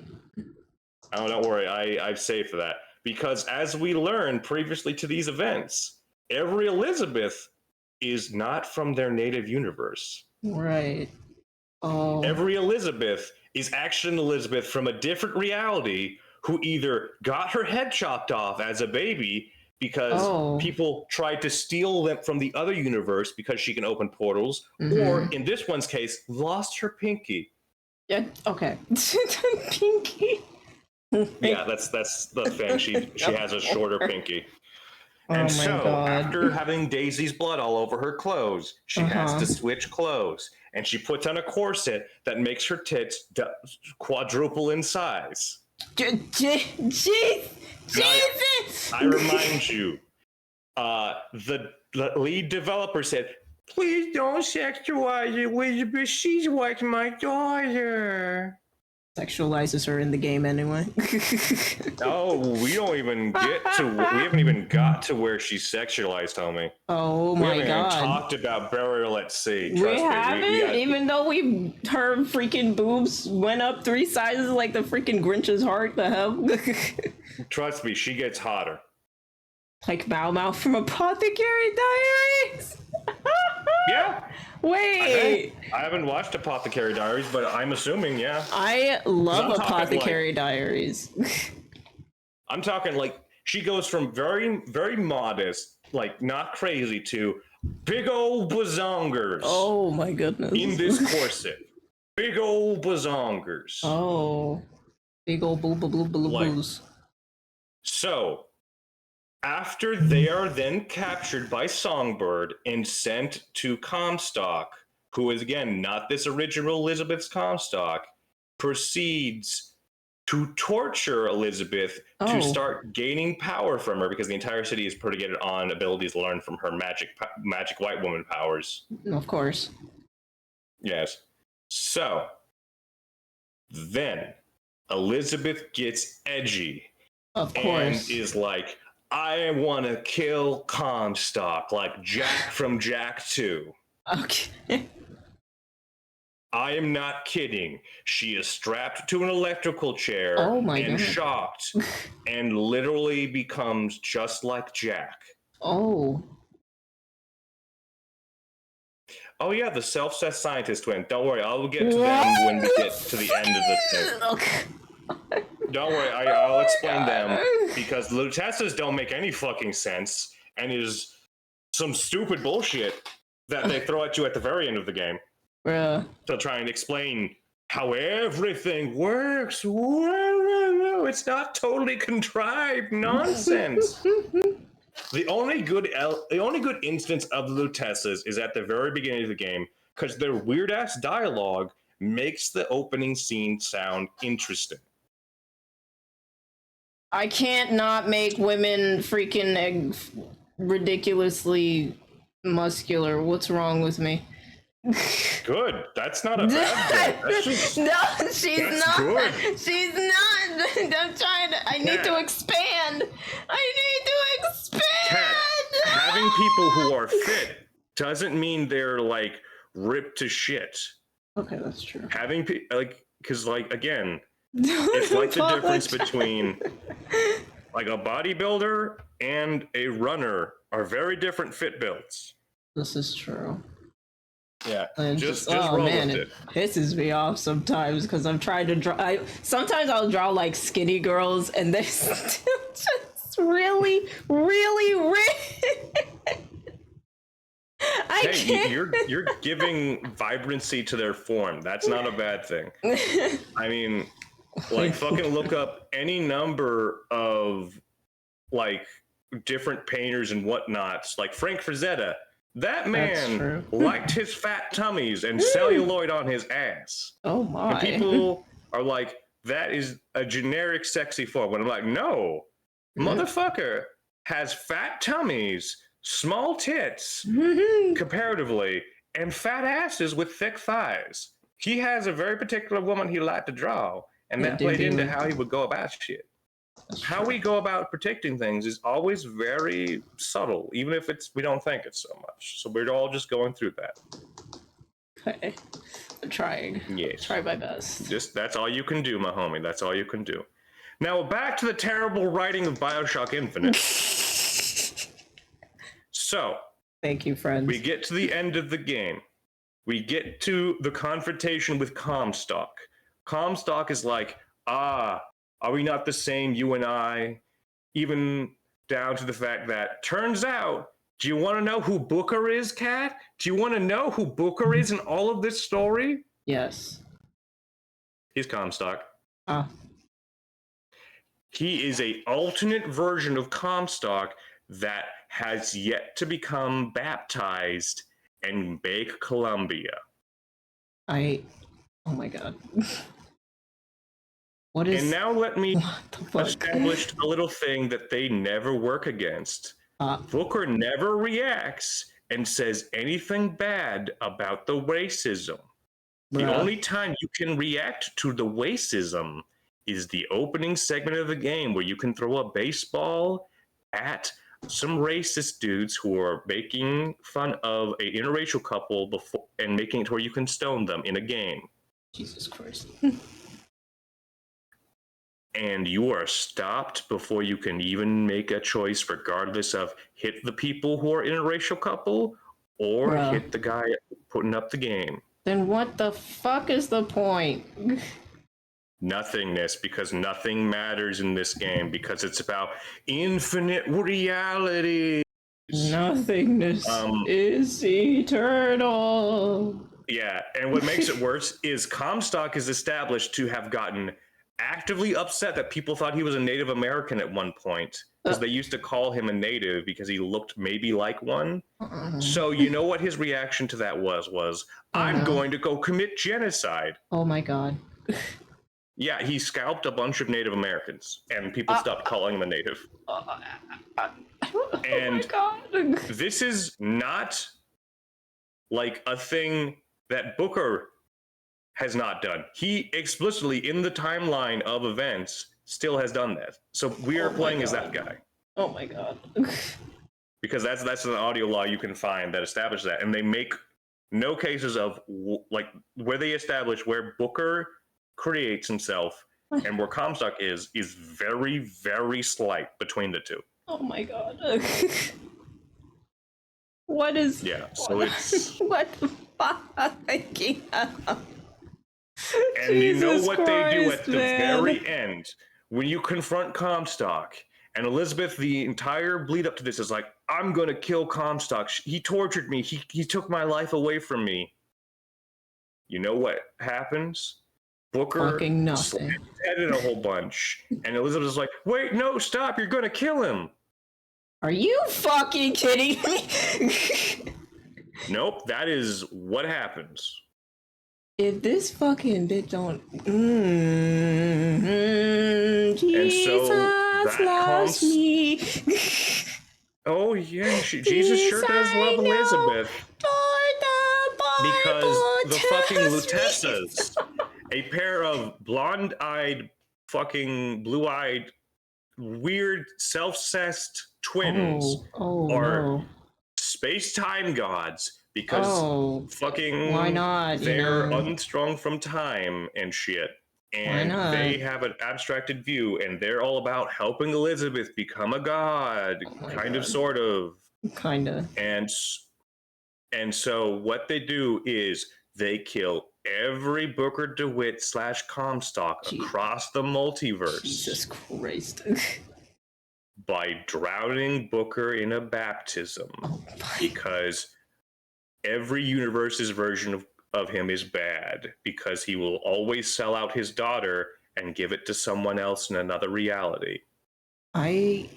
Oh, don't worry, I've saved for that. Because as we learned previously to these events, every Elizabeth is not from their native universe. Right. Oh. Every Elizabeth is actually an Elizabeth from a different reality who either got her head chopped off as a baby because people tried to steal them from the other universe because she can open portals, or in this one's case, lost her pinky. Yeah, okay. Pinky. Yeah, that's the thing. She has a shorter pinky. And so, God. after having Daisy's blood all over her clothes, she has to switch clothes. And she puts on a corset that makes her tits quadruple in size. Jesus! I remind you, the lead developer said, please don't sexualize Elizabeth. She's like my daughter. Sexualizes her in the game anyway. Oh, we don't even get to. We haven't even got to where she's sexualized, homie. Oh we my haven't god! Even talked about Burial at Sea. We haven't, even though her freaking boobs went up 3 sizes like the freaking Grinch's heart. The hell? Trust me, she gets hotter. Like Mau Mau from Apothecary Diaries. Yeah. Wait. I haven't watched Apothecary Diaries, but I'm assuming, yeah. I love Apothecary Diaries. I'm talking like she goes from very, very modest, like not crazy, to big old bazongers. Oh my goodness. In this corset. Big old bazongers. Oh. Big old boos. So, after they are then captured by Songbird and sent to Comstock, who is again not this original Elizabeth's Comstock, proceeds to torture Elizabeth to start gaining power from her because the entire city is predicated on abilities learned from her magic white woman powers. Of course. Yes. So, then Elizabeth gets edgy. Of course. And is like, I want to kill Comstock, like Jack from Jack 2. Okay. I am not kidding. She is strapped to an electrical chair and shocked and literally becomes just like Jack. Oh. Oh, yeah, the self-assessed scientist twin. Don't worry, I'll get to them when we get to the end of the thing. Okay. Don't worry, I'll explain them, because Luteces don't make any fucking sense, and is some stupid bullshit that they throw at you at the very end of the game. Bruh. To try and explain how everything works. Whoa, it's not totally contrived nonsense. The only good instance of the Luteces is at the very beginning of the game, because their weird-ass dialogue makes the opening scene sound interesting. I can't not make women freaking ridiculously muscular. What's wrong with me? Good. That's not a bad thing. No, she's not. Good. She's not. I'm trying to. I need to expand. Kat, having people who are fit doesn't mean they're like ripped to shit. Okay, that's true. Having because again, it's like the difference between like a bodybuilder and a runner are very different fit builds. This is true. Yeah, And just roll with it. It pisses me off sometimes because I'm trying to draw. Sometimes I'll draw like skinny girls, and they're still just really, really rich. You're giving vibrancy to their form. That's not a bad thing. I mean, like fucking look up any number of like different painters and whatnots, like Frank Frazetta. That man liked his fat tummies and celluloid on his ass. Oh my. And people are like, that is a generic sexy form. When I'm like, no, motherfucker has fat tummies, small tits, comparatively, and fat asses with thick thighs. He has a very particular woman he liked to draw, and that played into how he would go about shit. How we go about predicting things is always very subtle, even if we don't think it's so much. So we're all just going through that. Okay. I'm trying. Yes. Try my best. That's all you can do, my homie. That's all you can do. Now back to the terrible writing of BioShock Infinite. So, thank you, friends. We get to the end of the game. We get to the confrontation with Comstock. Comstock is like, Are we not the same, you and I? Even down to the fact that turns out, do you want to know who Booker is, Kat? Do you want to know who Booker is in all of this story? Yes. He's Comstock. Ah. He is a alternate version of Comstock that has yet to become baptized and make Columbia. Oh my god. What is? And now let me What the fuck? establish a little thing that they never work against. Booker never reacts and says anything bad about the racism. The only time you can react to the racism is the opening segment of the game where you can throw a baseball at some racist dudes who are making fun of an interracial couple before and making it to where you can stone them in a game. Jesus Christ. And you are stopped before you can even make a choice, regardless of hit the people who are interracial couple or hit the guy putting up the game. Then what the fuck is the point? Nothingness, because nothing matters in this game, because it's about infinite reality. Nothingness is eternal. Yeah, and what makes it worse is Comstock is established to have gotten actively upset that people thought he was a Native American at one point, because they used to call him a native because he looked maybe like one. So you know what his reaction to that was I'm going to go commit genocide. Oh my god. Yeah, he scalped a bunch of Native Americans, and people stopped calling him a native. And oh my god. This is not like a thing that Booker has not done. He explicitly, in the timeline of events, still has done that. So we are playing as that guy. Oh my god. Because that's an audio law you can find that establishes that. And they make no cases of, like, where they establish where Booker creates himself and where Comstock is very, very slight between the two. Oh my god. What is... Yeah, so it's... What the fuck? And you know what they do at the very end, when you confront Comstock, and Elizabeth, the entire bleed up to this is like, I'm going to kill Comstock. He tortured me. He took my life away from me. You know what happens? Booker slams his head in a whole bunch. And Elizabeth is like, wait, no, stop. You're going to kill him. Are you fucking kidding me? Nope, that is what happens. If this fucking bitch don't... Jesus loves me. Oh, yeah, Jesus sure does love Elizabeth. Because the fucking Lutessas, a pair of blonde-eyed, fucking blue-eyed, weird, self-cessed twins are space-time gods because fucking why not? They're unstrung from time and shit. And they have an abstracted view, and they're all about helping Elizabeth become a god, sort of. Kinda. And so what they do is they kill every Booker DeWitt / Comstock across the multiverse. Jesus Christ. By drowning Booker in a baptism. Because every universe's version of him is bad, because he will always sell out his daughter and give it to someone else in another reality. I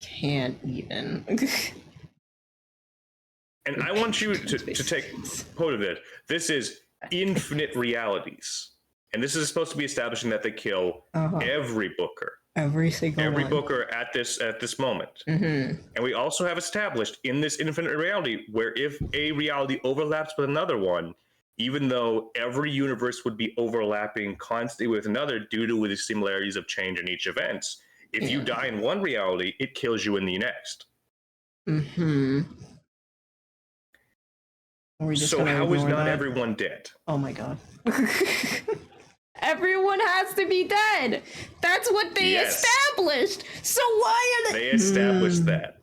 can't even. And I want you to take note of it. This is infinite realities. And this is supposed to be establishing that they kill every Booker. Every one. Booker at this moment. And we also have established in this infinite reality where if a reality overlaps with another one, even though every universe would be overlapping constantly with another due to the similarities of change in each event, if you die in one reality, it kills you in the next. So how is not everyone dead? Oh my god. Everyone has to be dead. That's what they established. So why are they... They established that.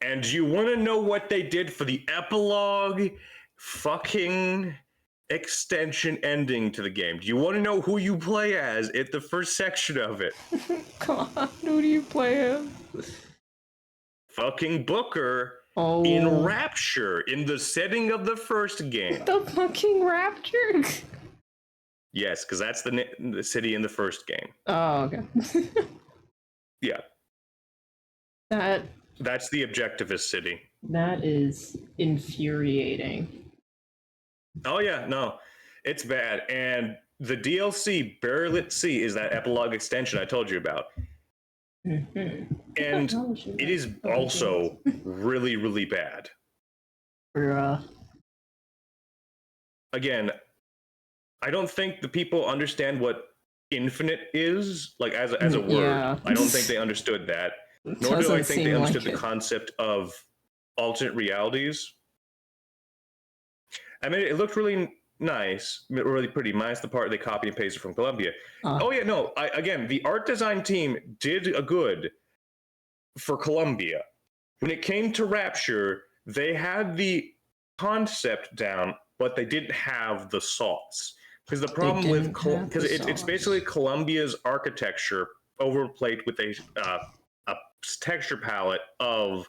And you want to know what they did for the epilogue? Fucking extension ending to the game. Do you want to know who you play as at the first section of it? Come on, who do you play as? Fucking Booker Oh, in Rapture in the setting of the first game. the fucking Rapture. Yes, because that's the city in the first game. Oh, okay. Yeah, that's the objectivist city. That is infuriating. Oh yeah, no, it's bad. And the DLC, Burial Sea, is that epilogue extension I told you about. Mm-hmm. And it is also really, really bad. Bruh. Again, I don't think the people understand what infinite is, like as a word. Yeah. I don't think they understood that. Nor do I think they understood the concept of alternate realities. I mean, it looked really nice, really pretty, minus the part they copy and pasted from Columbia. Oh yeah, no, again, the art design team did a good for Columbia. When it came to Rapture, they had the concept down, but they didn't have the sauce. Because the problem with, because it's basically Columbia's architecture overplayed with a texture palette of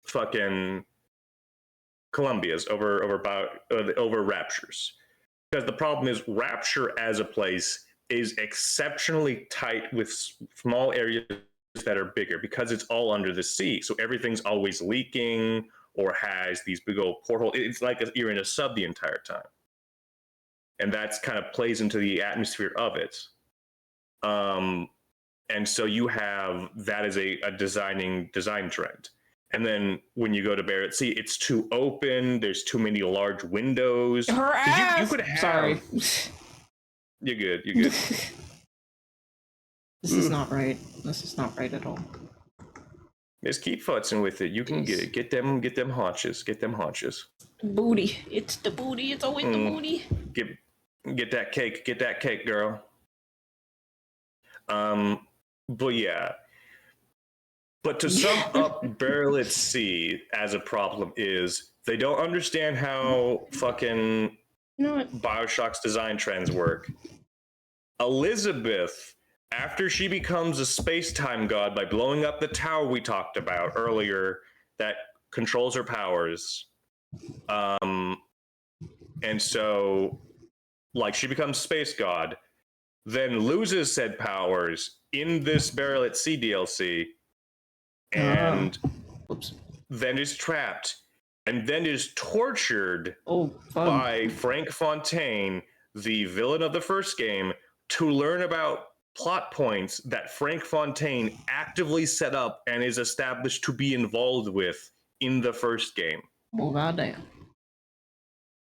fucking Columbia's over Rapture's. Because the problem is Rapture as a place is exceptionally tight with small areas that are bigger because it's all under the sea. So everything's always leaking or has these big old portholes. It's like you're in a sub the entire time. And that's kind of plays into the atmosphere of it. And so you have that as a design trend. And then when you go to Burial Sea, it's too open. There's too many large windows. Her ass. You could have. Sorry. You're good. You're good. This is not right. This is not right at all. Just keep futzing with it. You can get them haunches. Get them haunches. Booty. It's the booty. It's always the booty. Get that cake. Get that cake, girl. But yeah. But to sum up Burial Sea as a problem is they don't understand how fucking Bioshock's design trends work. Elizabeth, after she becomes a space-time god by blowing up the tower we talked about earlier that controls her powers, and so like she becomes space god, then loses said powers in this Burial Sea DLC, and then is trapped, and then is tortured by Frank Fontaine, the villain of the first game, to learn about plot points that Frank Fontaine actively set up and is established to be involved with in the first game. Oh, goddamn.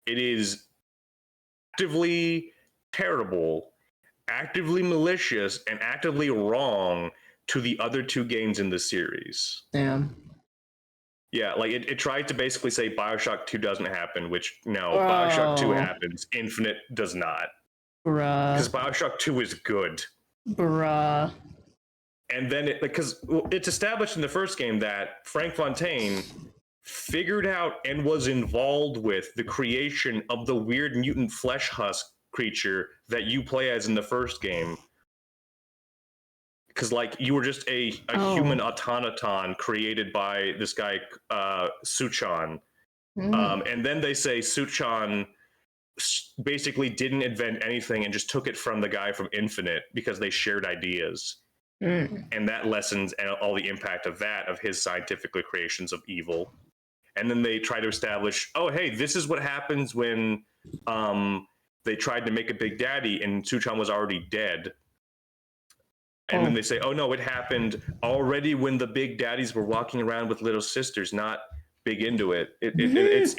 It is actively terrible, actively malicious, and actively wrong to the other two games in the series. Damn. Yeah, like it tried to basically say Bioshock 2 doesn't happen, which no, Bioshock 2 happens. Infinite does not. Bruh. Because Bioshock 2 is good. Bruh. And then because it's established in the first game that Frank Fontaine figured out and was involved with the creation of the weird mutant flesh husk creature that you play as in the first game. Because like you were just a human automaton created by this guy Suchan, and then they say Suchan basically didn't invent anything and just took it from the guy from Infinite because they shared ideas, and that lessens all the impact of his scientific creations of evil. And then they try to establish, oh hey, this is what happens when they tried to make a Big Daddy and Suchan was already dead. And then they say, oh no, it happened already when the Big Daddies were walking around with little sisters, not big into it. It's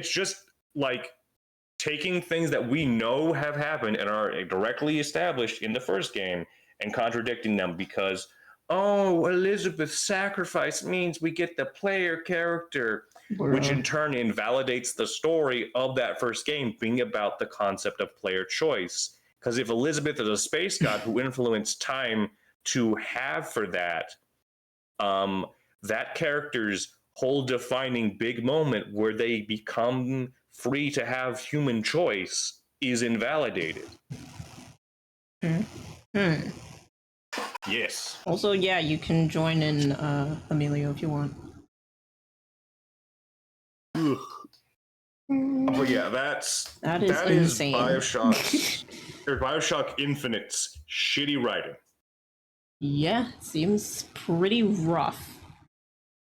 just like taking things that we know have happened and are directly established in the first game and contradicting them because, oh, Elizabeth's sacrifice means we get the player character, which in turn invalidates the story of that first game being about the concept of player choice. Because if Elizabeth is a space god who influenced time to have for that, that character's whole defining big moment where they become free to have human choice is invalidated. Yes. Also, yeah, you can join in Emilio if you want. Ugh. But yeah, that is insane. Bioshock Infinite's shitty writing. Yeah, seems pretty rough.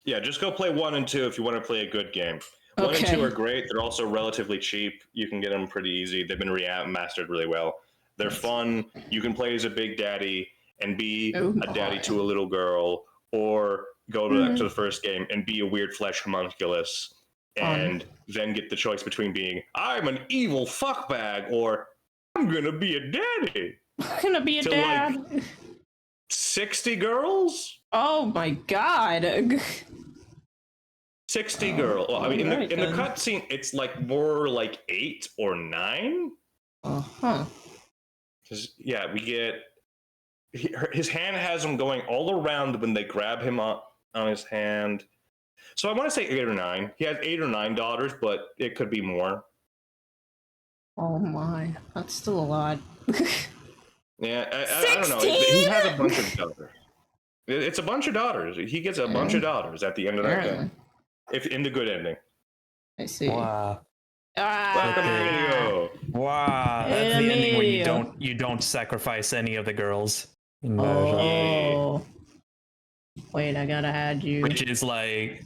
Yeah, just go play 1 and 2 if you want to play a good game. 1 and 2 are great. They're also relatively cheap. You can get them pretty easy. They've been remastered really well. They're fun. You can play as a big daddy and be a daddy to a little girl, or go back to the first game and be a weird flesh homunculus, and then get the choice between being, I'm an evil fuckbag, or I'm gonna be a daddy. I'm gonna be a dad. Like 60 girls? Oh my god. 60 girls. Well, I mean, in the cutscene, it's like more like 8 or 9. Because yeah, we get his hand has him going all around when they grab him on his hand. So I want to say 8 or 9. He has 8 or 9 daughters, but it could be more. Oh my, that's still a lot. Yeah, I don't know. He has a bunch of daughters. It's a bunch of daughters. He gets a bunch of daughters at the end of that game. If in the good ending. I see. Wow. Emilio. Wow. That's the ending when you don't sacrifice any of the girls in Bioshock. Wait, I gotta add you. Which is like,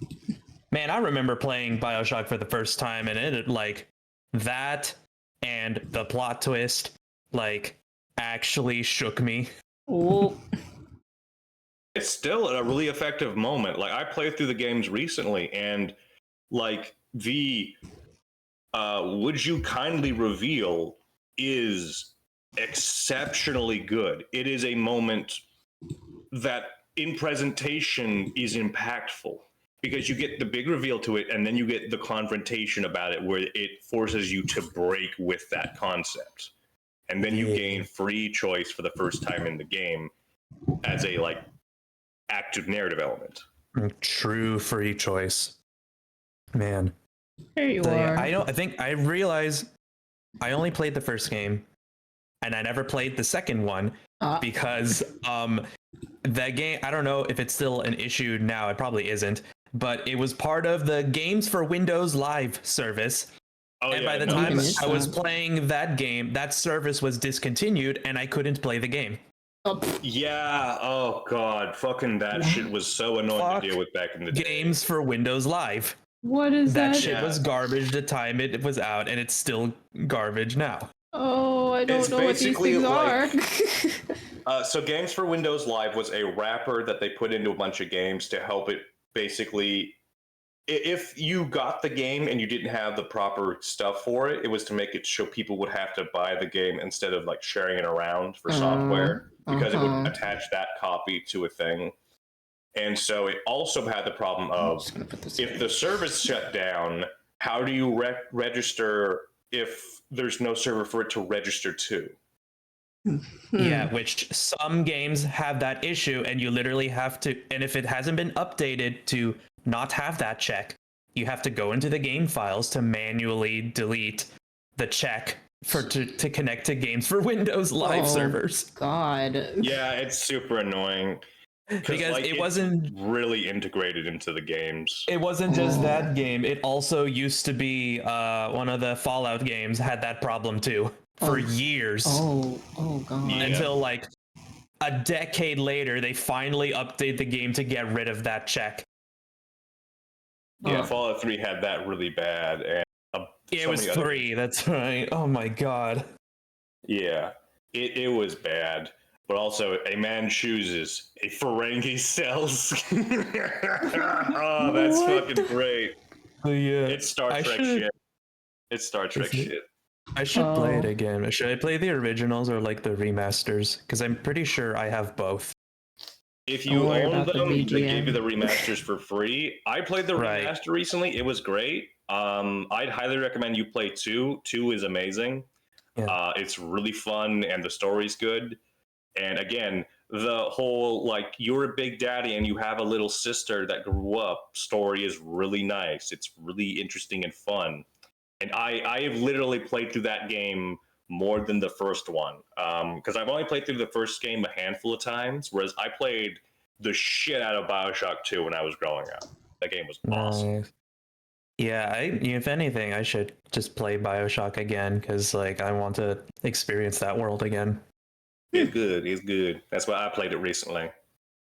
man, I remember playing Bioshock for the first time, and it like that and the plot twist like actually shook me. Oh. It's still a really effective moment. Like, I played through the games recently, and like the would you kindly reveal is exceptionally good. It is a moment that in presentation is impactful, because you get the big reveal to it, and then you get the confrontation about it where it forces you to break with that concept, and then you gain free choice for the first time in the game as a like active narrative element. True free choice, man. There you are. I realize I only played the first game, and I never played the second one because that game, I don't know if it's still an issue now, it probably isn't, but it was part of the Games for Windows Live service. And by the time I was playing that game, that service was discontinued and I couldn't play the game. Yeah, oh god, fucking that shit was so annoying to deal with back in the day. Games for Windows Live. What is that? That shit was garbage the time it was out, and it's still garbage now. Oh, I don't know what these things are. So Games for Windows Live was a wrapper that they put into a bunch of games to help it basically, if you got the game and you didn't have the proper stuff for it, it was to make it so people would have to buy the game instead of like sharing it around for software, because it would attach that copy to a thing. And so it also had the problem of, if the service shut down, how do you register if there's no server for it to register to? Yeah, which some games have that issue, and you literally have to, and if it hasn't been updated to not have that check, you have to go into the game files to manually delete the check to connect to Games for Windows Live servers. God. Yeah, it's super annoying. Because like, it wasn't really integrated into the games. It wasn't just that game. It also used to be one of the Fallout games had that problem too for years. Oh god. Yeah. Until like a decade later, they finally update the game to get rid of that check. Yeah, Fallout 3 had that really bad, and it was 3. That's right. Oh my god. Yeah, it was bad. But also, a man chooses, a Ferengi sells. Oh, that's fucking great. Yeah. It's Star Trek shit. It's Star Trek shit. I should play it again. Should I play the originals or like the remasters? Because I'm pretty sure I have both. If you own them, they gave you the remasters for free. I played the remaster recently. It was great. I'd highly recommend you play 2. 2 is amazing. Yeah. It's really fun and the story's good. And again, the whole like you're a big daddy and you have a little sister that grew up story is really nice. It's really interesting and fun. And I have literally played through that game more than the first one because I've only played through the first game a handful of times, whereas I played the shit out of Bioshock 2 when I was growing up. That game was awesome. Nice. Yeah, if anything, I should just play Bioshock again because like I want to experience that world again. It's good. It's good. That's why I played it recently.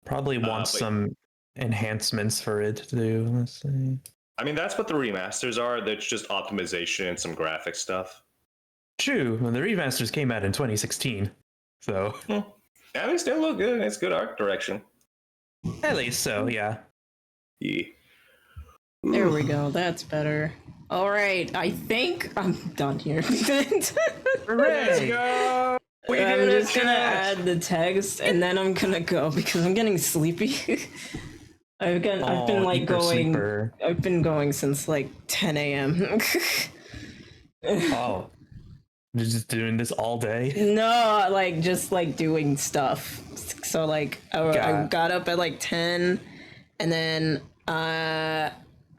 Probably want some enhancements for it to do. Let's see. I mean, that's what the remasters are. That's just optimization and some graphic stuff. True. Well, the remasters came out in 2016, so yeah, they still look good. It's good art direction. At least so, yeah. Yeah. There we go. That's better. All right. I think I'm done here. Let's go. I'm just gonna add the text and then I'm gonna go because I'm getting sleepy. I've been like going. Sleeper. I've been going since like 10 a.m. Oh, you're just doing this all day? No, like just like doing stuff. So like I got up at like 10, and then I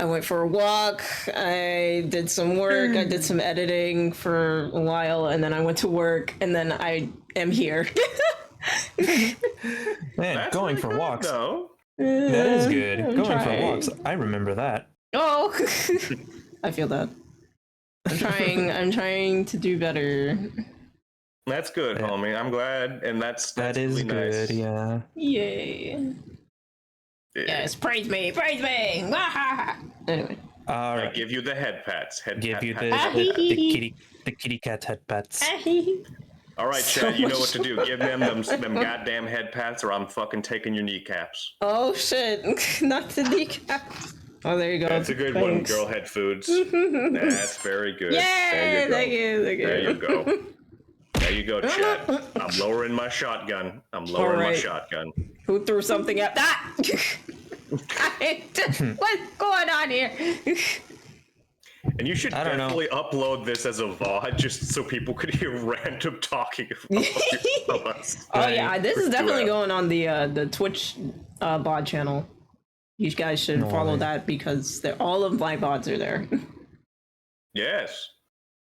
went for a walk. I did some work. I did some editing for a while, and then I went to work, and then I am here. Man, that's going for walks. Though. That is good. I'm going for walks. I remember that. Oh, I feel that. I'm trying to do better. That's good, homie. I'm glad, and that's that is really good. Nice. Yeah. Yay. Yes, praise me. Anyway. All right. I give you the head pats. Give you the kitty cat head pats. All right, Chad, you know what to do. Give them goddamn head pats, or I'm fucking taking your kneecaps. Oh shit! Not the kneecaps. Oh, there you go. That's a good one, Girl Head Foods. That's very good. Yeah, thank you. There you go. There you go, Chad. I'm lowering my shotgun. My shotgun. Who threw something at that? What's going on here? And you should definitely upload this as a VOD just so people could hear random talking of us. Oh yeah, this is definitely going on the Twitch VOD channel. You guys should follow that because all of my VODs are there. Yes.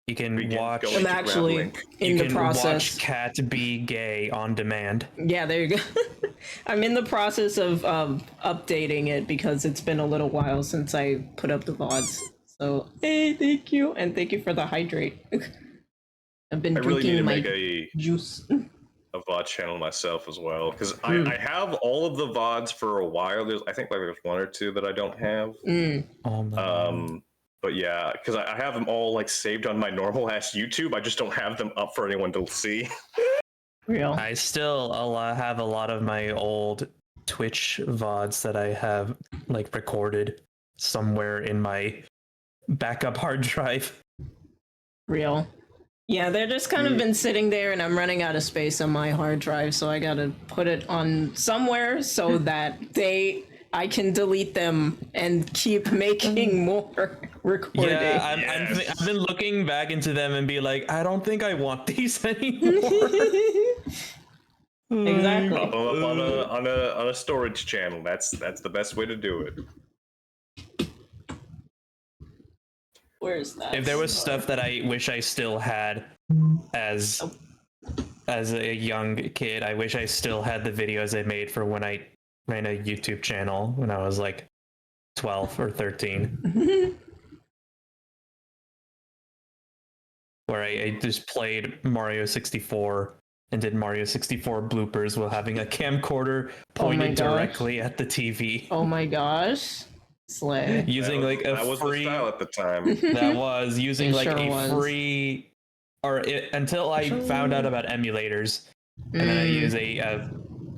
You can watch. I'm actually in the process. Watch Cat be gay on demand. Yeah, there you go. I'm in the process of updating it because it's been a little while since I put up the VODs. So hey, thank you, and thank you for the hydrate. I've been drinking my juice. A VOD channel myself as well because I have all of the VODs for a while. I think there's one or two that I don't have. But yeah, because I have them all like saved on my normal ass YouTube. I just don't have them up for anyone to see. Real. I still have a lot of my old Twitch VODs that I have like recorded somewhere in my backup hard drive. Real. Yeah, they're just kind of been sitting there and I'm running out of space on my hard drive, so I gotta put it on somewhere so that I can delete them and keep making more recordings. Yeah, I've been looking back into them and be like, I don't think I want these anymore. Exactly. Pop them up on a storage channel. That's the best way to do it. Where's that? If there was stuff that I wish I still had as a young kid, I wish I still had the videos I made for when I ran a YouTube channel when I was like 12 or 13. Where I just played Mario 64 and did Mario 64 bloopers while having a camcorder pointed directly at the TV. Oh my gosh. Slay. Using like a that was free the style at the time. That was using like a free until I found out about emulators, and then I use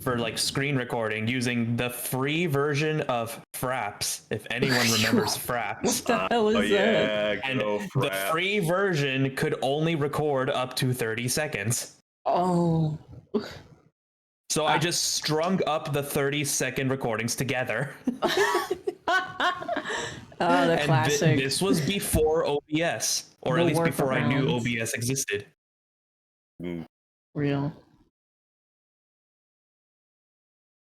for like screen recording using the free version of Fraps. If anyone remembers Fraps, what the hell is that? And the free version could only record up to 30 seconds. Oh. So I just strung up the 30-second recordings together. The classic. This was before OBS, or at least before I knew OBS existed. Real.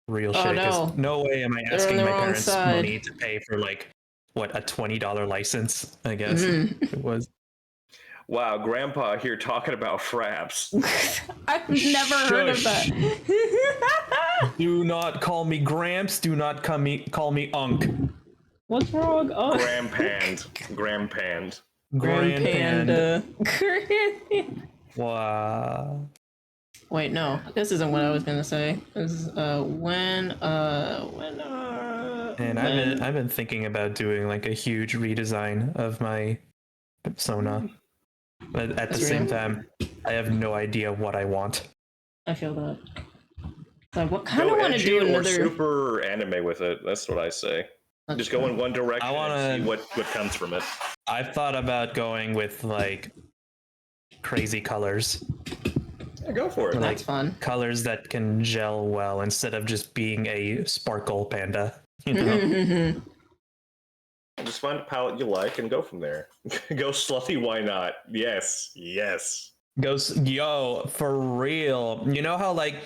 Real Oh, shit. 'Cause no. no way am I They're on asking the my wrong parents side. money to pay for like what, a $20 license, I guess Mhm. it was. Wow, Grandpa here talking about fraps. I've never heard of that. Do not call me Gramps. Do not call me Unk. What's wrong? Oh, Grandpand. Grand Panda. Wow. Wait, no, this isn't what I was gonna say. This is And I've been thinking about doing like a huge redesign of my persona, but at the That's same real. time, I have no idea what I want. I feel that. Like, what kind Go of want to edgy do or another? super anime with it. That's what I say. Just go in one direction and see what comes from it. I've thought about going with like crazy colors. Yeah, go for it. Like, That's fun. colors that can gel well instead of just being a sparkle panda. You know? Just find a palette you like and go from there. Go slutty, why not? Yes. Goes, yo, for real. You know how like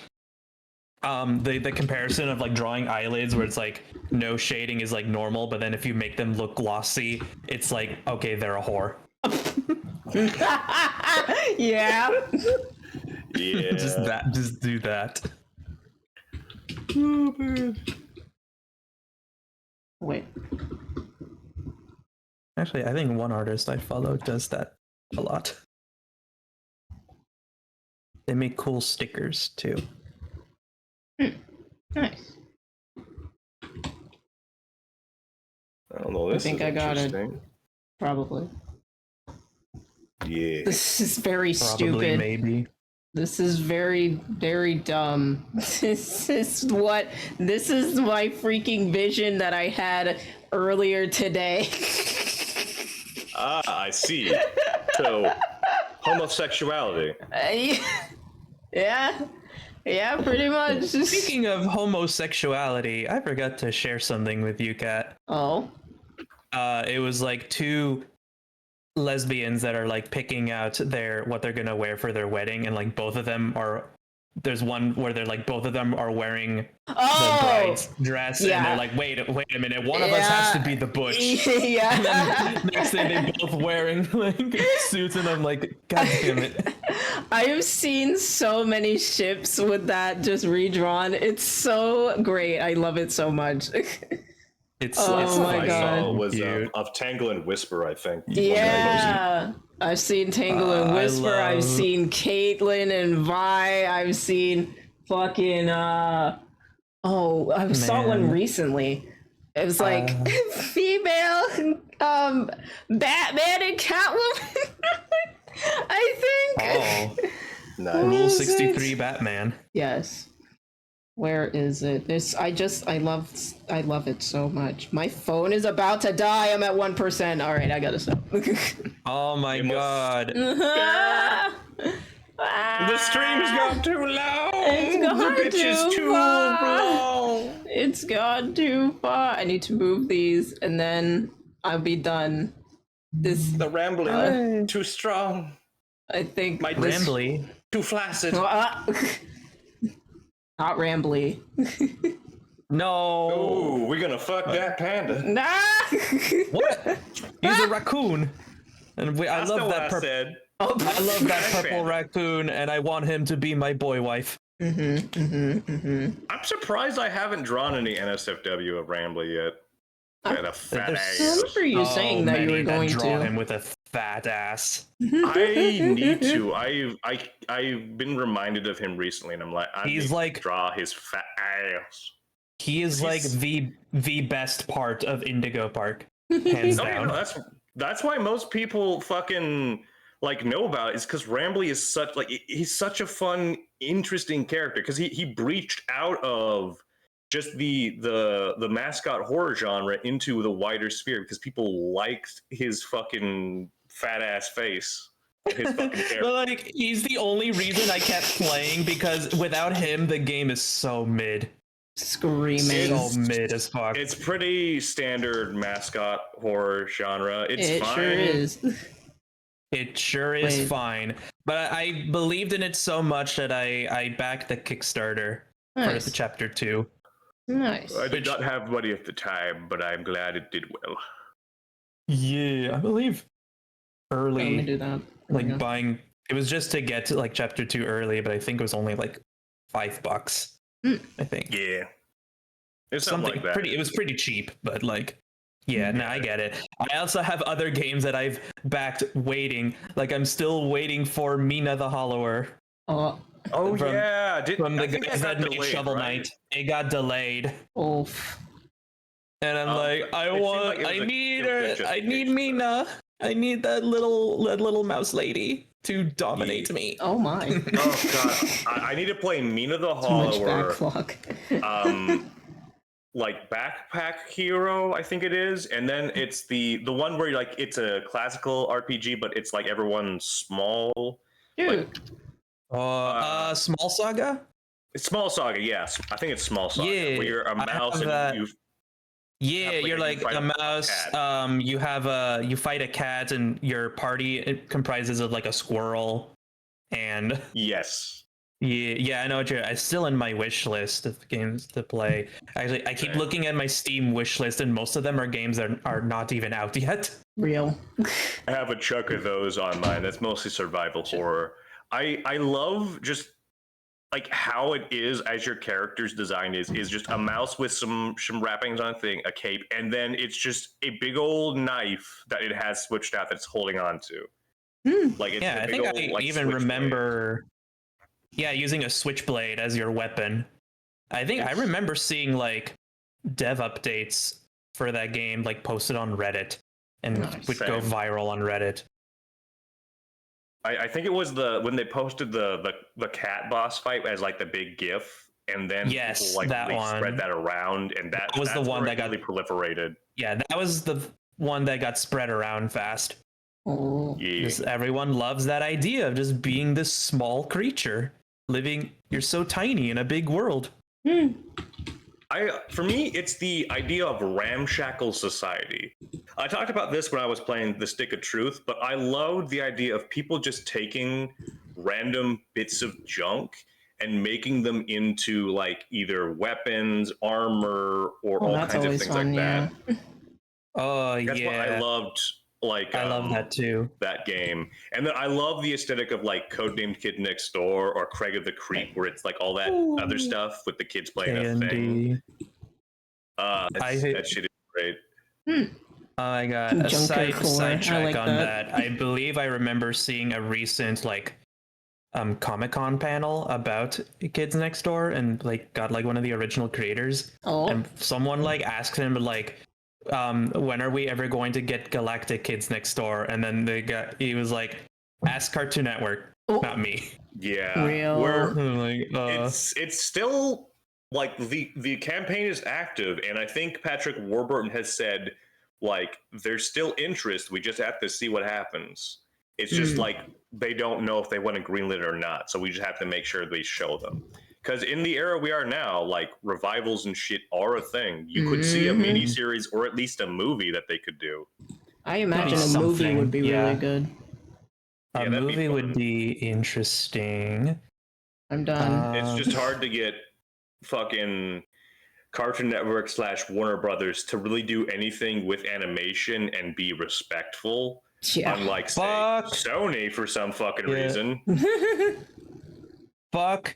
the comparison of like drawing eyelids where it's like no shading is like normal, but then if you make them look glossy, it's like, okay, they're a whore. Yeah. Yeah. Just do that. Oh, man. Wait. Actually, I think one artist I follow does that a lot. They make cool stickers too. Nice. I don't know. This think is I got it. interesting. Probably. Yeah. This is very Probably, stupid. maybe. This is very, very dumb. This is my freaking vision that I had earlier today. Ah, I see. So, homosexuality. Yeah, pretty much. Speaking of homosexuality, I forgot to share something with you, Kat. Oh, It was like two lesbians that are like picking out what they're gonna wear for their wedding, and like both of them are. There's one where they're like both of them are wearing the bride's dress, and they're like, wait a minute, one of us has to be the butch. Yeah. And then next day they both wearing like suits, and I'm like, God damn it. I have seen so many ships with that just redrawn. It's so great. I love it so much. It's Oh it's my I God. saw was cute. of Tangle and Whisper, I think. Yeah. I've seen Tangle and Whisper. I've love- seen Caitlyn and Vi. I've seen fucking I saw one Man. recently. It was like female Batman and Catwoman. I think. Oh, Nice. Rule is 63 it? Batman. Yes. Where is it? I love it so much. My phone is about to die. I'm at 1%. All right, I gotta stop. Oh my God. The stream's gone too long. It's gone the bitch is too too far. long. It's gone too far. I need to move these and then I'll be done. This, The rambling too strong. I think. My Rambly. too flaccid. Not rambly. No. Oh, we're gonna fuck that panda. Nah. What? He's a raccoon. And I That's love not that what I said. I love that purple Panda. raccoon, and I want him to be my boy wife. I'm surprised I haven't drawn any NSFW of Rambly yet. And a fat There's- ass. I remember you saying that you many were going draw to. him with a fat ass. I need to. I've been reminded of him recently, and I'm like, I He's need to like- draw his fat ass. He is like He's- the best part of Indigo Park, hands No, you down. know, that's why most people fucking like know about it, is because Rambly is such like he's such a fun, interesting character because he breached out of just the mascot horror genre into the wider sphere because people liked his fucking fat ass face. His fucking character. But like, he's the only reason I kept playing because without him, the game is so mid. Screaming. So mid as fuck. It's pretty standard mascot horror genre. It's It fine. sure is. It sure is Wait. fine. But I believed in it so much that I backed the Kickstarter for Nice. the chapter 2. Nice. I did not have money at the time, but I'm glad it did well. Yeah, I believe Let me early, do that. like Yeah. buying. It was just to get to like chapter 2 early, but I think it was only like $5. I think Yeah. It's something like that. pretty. It was pretty cheap, but like, yeah, no, I get it. I also have other games that I've backed waiting. Like I'm still waiting for Mina the Hollower. Oh, Oh from- yeah, From I the think guys that made delayed, Shovel right? Knight, it got delayed, oof. and I'm like, it seemed like it was I a- need it was her, just I need Kickstarter. Mina, I need that little mouse lady to dominate Yeah. me. Oh my. Oh god, I need to play Mina the Too much Hollower. backlog. Like Backpack Hero, I think it is, and then it's the one where like it's a classical RPG, but it's like everyone's small. Dude, Small Saga. It's Small Saga, yes. I think it's Small Saga. Yeah, where you're a I mouse have and that. you Yeah, have, like, you're you like fight a a mouse. cat. You have you fight a cat, and your party it comprises of like a squirrel, and yes. yeah, I know what you're. I'm still in my wish list of games to play. Actually, I keep Same. looking at my Steam wish list, and most of them are games that are not even out yet. real. I have a chunk of those on mine. That's mostly survival horror. I love just like how it is as your character's design is just a mouse with some wrappings on a thing, a cape, and then it's just a big old knife that it has switched out that's holding on to. Like it's Yeah, a I big think old, I like, even switchblade. remember. Yeah, using a switchblade as your weapon. I think I remember seeing like dev updates for that game like posted on Reddit and Nice. would go Same. viral on Reddit. I think it was when they posted the cat boss fight as like the big GIF, and then Yes, people like that really one. spread that around, and That was the that's one where that it really proliferated. Yeah, that was the one that got spread around fast. Oh. Yeah. Because everyone loves that idea of just being this small creature living. You're so tiny in a big world. For me, it's the idea of ramshackle society. I talked about this when I was playing The Stick of Truth, but I loved the idea of people just taking random bits of junk and making them into like either weapons, armor, or all That's kinds of always things fun, like yeah. that. Oh That's yeah, what I loved. Like I love that too. that game, and then I love the aesthetic of like Codenamed Kid Next Door or Craig of the Creek, where it's like all that other stuff with the kids playing a thing. Candy. That shit is great. Oh my god, a Junker core, I sidetrack like on that. that. I believe I remember seeing a recent like Comic-Con panel about Kids Next Door and like got like one of the original creators. Oh. And someone like asked him like when are we ever going to get Galactic Kids Next Door? And then he was like, ask Cartoon Network, Oh. not me. Yeah, Real. I'm like, it's still like the campaign is active, and I think Patrick Warburton has said like there's still interest. We just have to see what happens. It's just like they don't know if they want to greenlit it or not, so we just have to make sure they show them. Because in the era we are now, like revivals and shit are a thing. You could see a mini series or at least a movie that they could do. I imagine a Something, movie would be yeah. really good. a Yeah, that'd be movie would fun. be interesting. I'm done. It's just hard to get fucking Cartoon Network / Warner Brothers to really do anything with animation and be respectful. Yeah. Unlike, say, Fuck. Sony for some fucking Yeah. reason. Fuck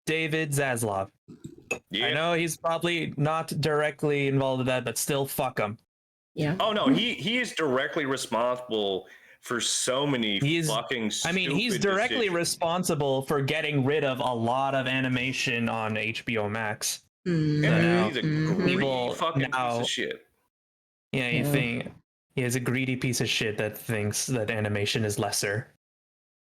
David Zaslav. Yeah. I know he's probably not directly involved with that, but still, fuck him. Yeah. Oh no, he is directly responsible for so many fucking I mean, he's stupid directly decisions. responsible for getting rid of a lot of animation on HBO Max. Yeah, he's a Mhm. greedy People fucking piece now- of shit. Yeah, you Yeah. think he is a greedy piece of shit that thinks that animation is lesser.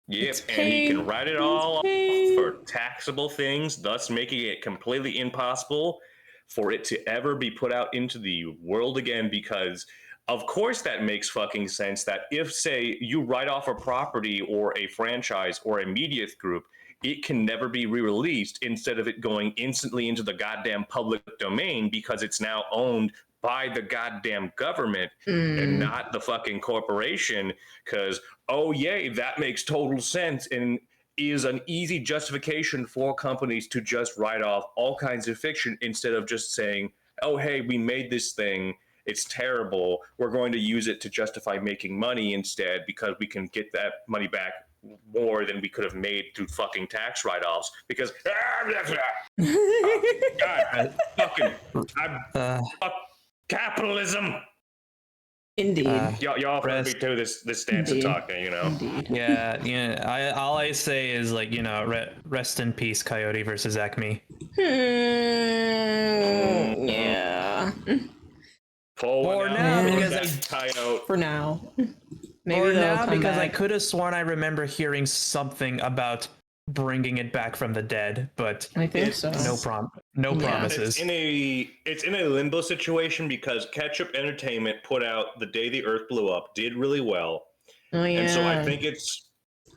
Yep, It's and he can paid. write it It's all off paid. for taxable things, thus making it completely impossible for it to ever be put out into the world again. Because, of course, that makes fucking sense that if, say, you write off a property or a franchise or a media group, it can never be re-released instead of it going instantly into the goddamn public domain because it's now owned by the goddamn government and not the fucking corporation. Because, oh yay, that makes total sense, and is an easy justification for companies to just write off all kinds of fiction instead of just saying, oh, hey, we made this thing. It's terrible. We're going to use it to justify making money instead because we can get that money back more than we could have made through fucking tax write-offs. Because fuck capitalism. Indeed. Y'all heard me do this stance of talking, you know. Indeed. Yeah. All I say is like, you know, rest in peace, Coyote versus Acme. Yeah. For now, because For now. Maybe or they'll now come because I back. could have sworn I remember hearing something about bringing it back from the dead, but I think so. no promises. It's in a limbo situation because Ketchup Entertainment put out The Day the Earth Blew Up, did really well. Oh yeah. And so I think I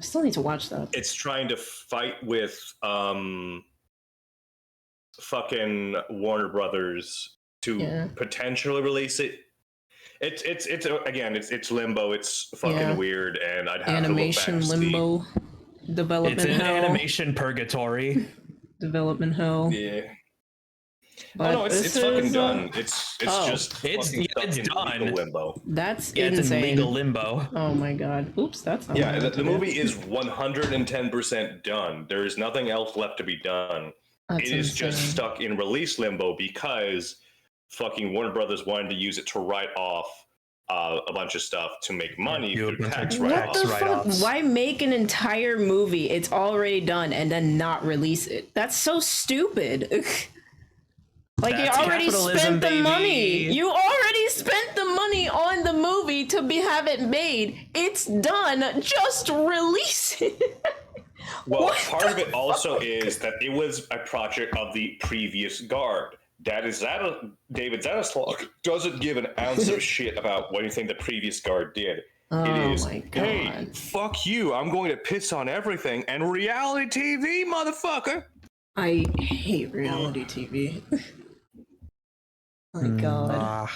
still need to watch that. it's trying to fight with fucking Warner Brothers to potentially release it. It's limbo. It's fucking weird, and I'd have animation to look back limbo, development It's an hell, animation purgatory. development hell. Yeah. But Oh no, it's fucking done. It's It's done. Legal limbo. That's Yeah, it's in insane. legal limbo. Oh my god. Oops, that's not Yeah, what I meant the to do. movie is 110% done. There is nothing else left to be done. That's It is just insane. stuck in release limbo because fucking Warner Brothers wanted to use it to write off a bunch of stuff to make money Do a through bunch of tax tax write-offs. What the fuck? write-offs. Why make an entire movie? It's already done and then not release it. That's so stupid. Like That's you already capitalism, spent the baby. money. You already spent the money on the movie to have it made. It's done. Just release it. Well, What part the of it also is that it was a project of the previous guard. David Zaslav doesn't give an ounce of shit about what anything the previous guard did. Oh It is, my hey, God. fuck you, I'm going to piss on everything, and reality TV, motherfucker. I hate reality TV. My God.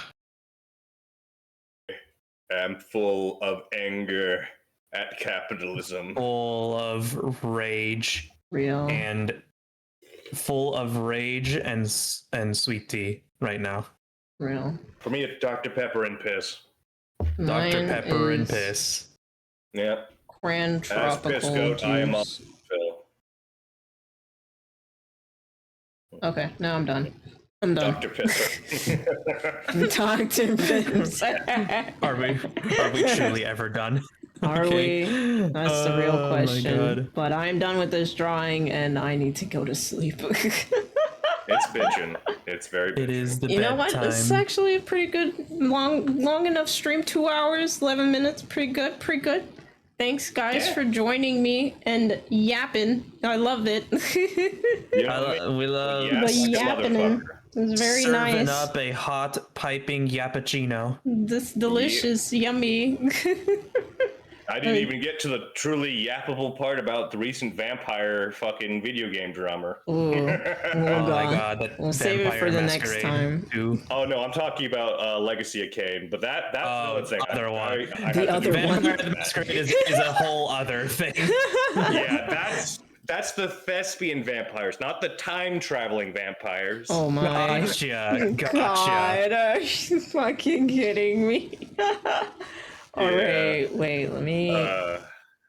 I'm full of anger at capitalism. Full of rage Real. and sweet tea right now. Real. For me, it's Dr. Pepper and piss. Dr. Mine Pepper and is piss. Yeah, Cran as tropical piss goat, I am on juice. Phil. Okay, now I'm done. I'm done. Dr. Pisser. Dr. Piss. Are we truly ever done? Are Okay. we? That's the real Oh my question. God. But I'm done with this drawing and I need to go to sleep. It's bitchin'. It's very bitchin'. It is the You know what? bedtime. This is actually a pretty good, long enough stream. 2 hours, 11 minutes. Pretty good. Pretty good. Thanks, guys, Yeah. for joining me and yapping. I loved it. You know what I mean? We love Yes, the this yapping. motherfucker. It was very serving nice. up a hot piping yappuccino. This delicious, yummy. I didn't even get to the truly yappable part about the recent vampire fucking video game drummer. Ooh. Oh my god, that We'll save it for Vampire the next Masquerade time. 2. Oh no, I'm talking about Legacy of Kain, but that's another thing. other one. I The had to other do- one. Vampire the Masquerade is a whole other thing. Yeah, that's the thespian vampires, not the time traveling vampires. Oh my. Gotcha. God, are you fucking kidding me? Alright, wait, let me.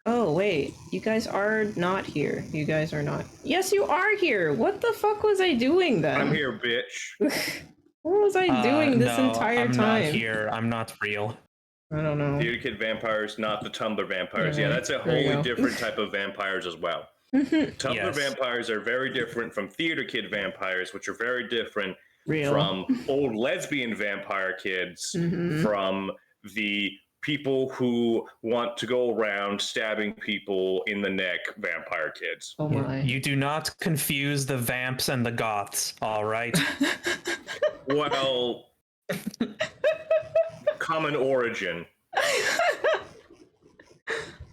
Oh, wait. You guys are not here. You guys are not. Yes, you are here. What the fuck was I doing then? I'm here, bitch. What was I doing this No, entire I'm time? not here. I'm not real. I don't know. Theater Kid vampires, not the Tumblr vampires. Yeah, Alright, that's a there you wholly go. different type of vampires as well. Tumblr Yes. vampires are very different from Theater Kid vampires, which are very different Real. from old lesbian vampire kids, Mhm. from the people who want to go around stabbing people in the neck vampire kids. Oh my. You do not confuse the vamps and the goths, all right? Well, common origin.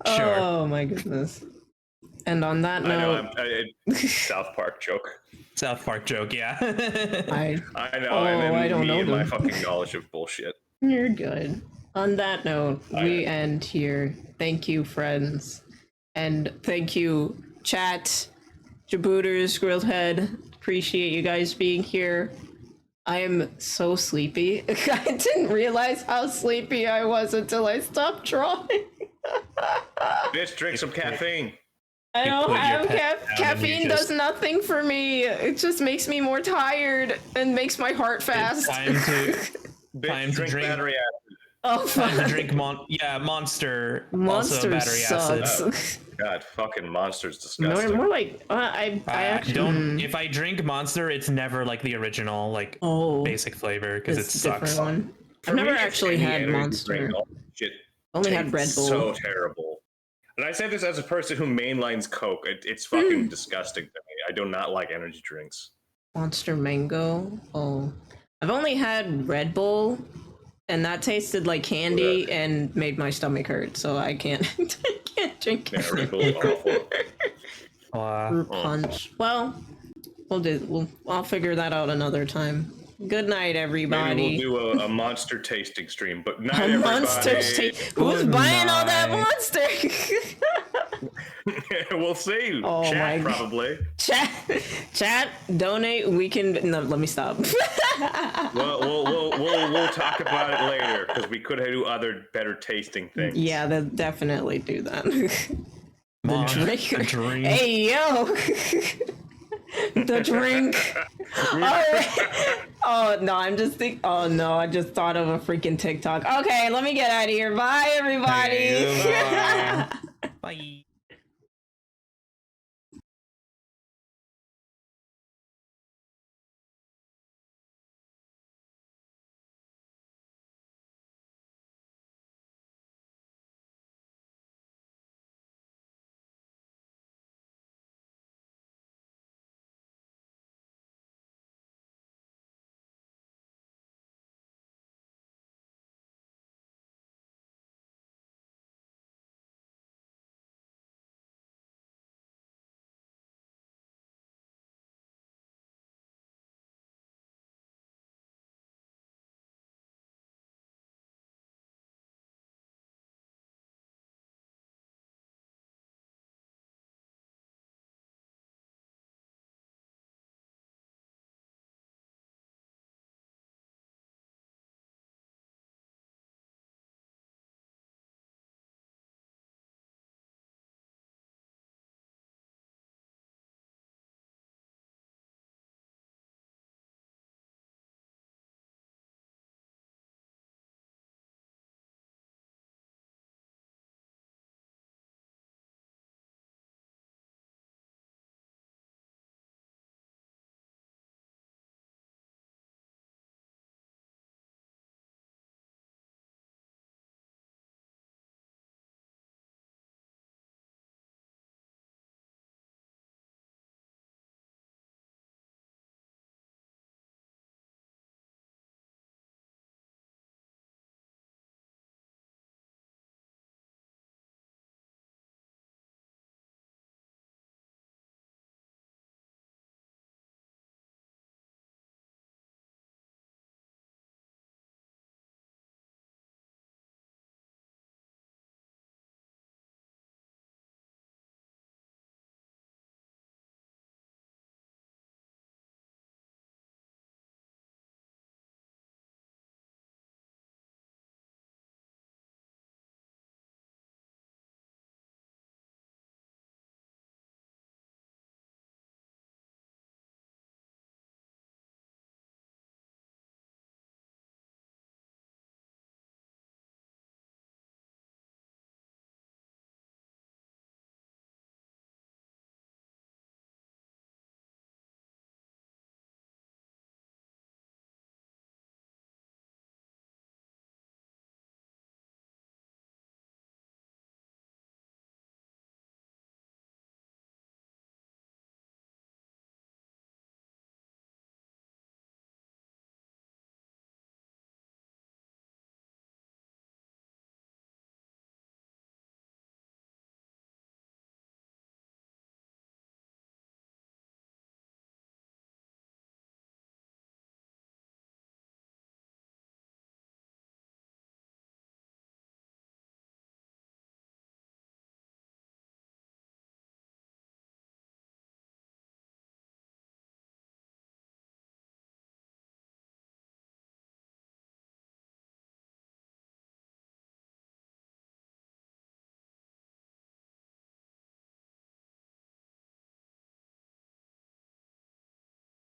Sure. Oh my goodness. And on that I know, note, South Park joke. South Park joke, yeah. I I know, Oh, and then I don't me know and my them. fucking knowledge of bullshit. You're good. On that note, we end here. Thank you, friends. And thank you, chat, Jabooters, Grilled Head. Appreciate you guys being here. I am so sleepy. I didn't realize how sleepy I was until I stopped drawing. Bitch, drink some caffeine. I don't put your have pen down and caffeine you does just- nothing for me. It just makes me more tired and makes my heart fast. Time to Bitch, drink drink- battery acid. Oh, time to fuck. drink Monster. Also Monster battery acid. sucks. God, fucking monster's more, disgusting. more like I actually don't. If I drink Monster, it's never like the original, like Oh, basic flavor because it it's a different sucks. one. For I've never me, it's actually any had energy Monster. drink, all that shit Only had Red tastes Bull. So terrible. And I say this as a person who mainlines Coke. It's fucking disgusting to me. I do not like energy drinks. Monster Mango. Oh, I've only had Red Bull, and that tasted like candy and made my stomach hurt. So I can't. I can't drink. Yeah, Red Bull's awful. Fruit punch. Well, I'll figure that out another time. Good night, everybody. Maybe we'll do a monster tasting stream. But night, A everybody. monster Who's Good buying all that night. monster? We'll see. Oh my Chat God. probably. Chat, donate. We can. No, let me stop. We'll talk about it later because we could do other better tasting things. Yeah, they'll definitely do that. Mom, drink. a drink. Hey, yo. The drink. All right. Oh, no, I'm just thinking. Oh, no, I just thought of a freaking TikTok. Okay, let me get out of here. Bye, everybody. Okay, goodbye. Bye.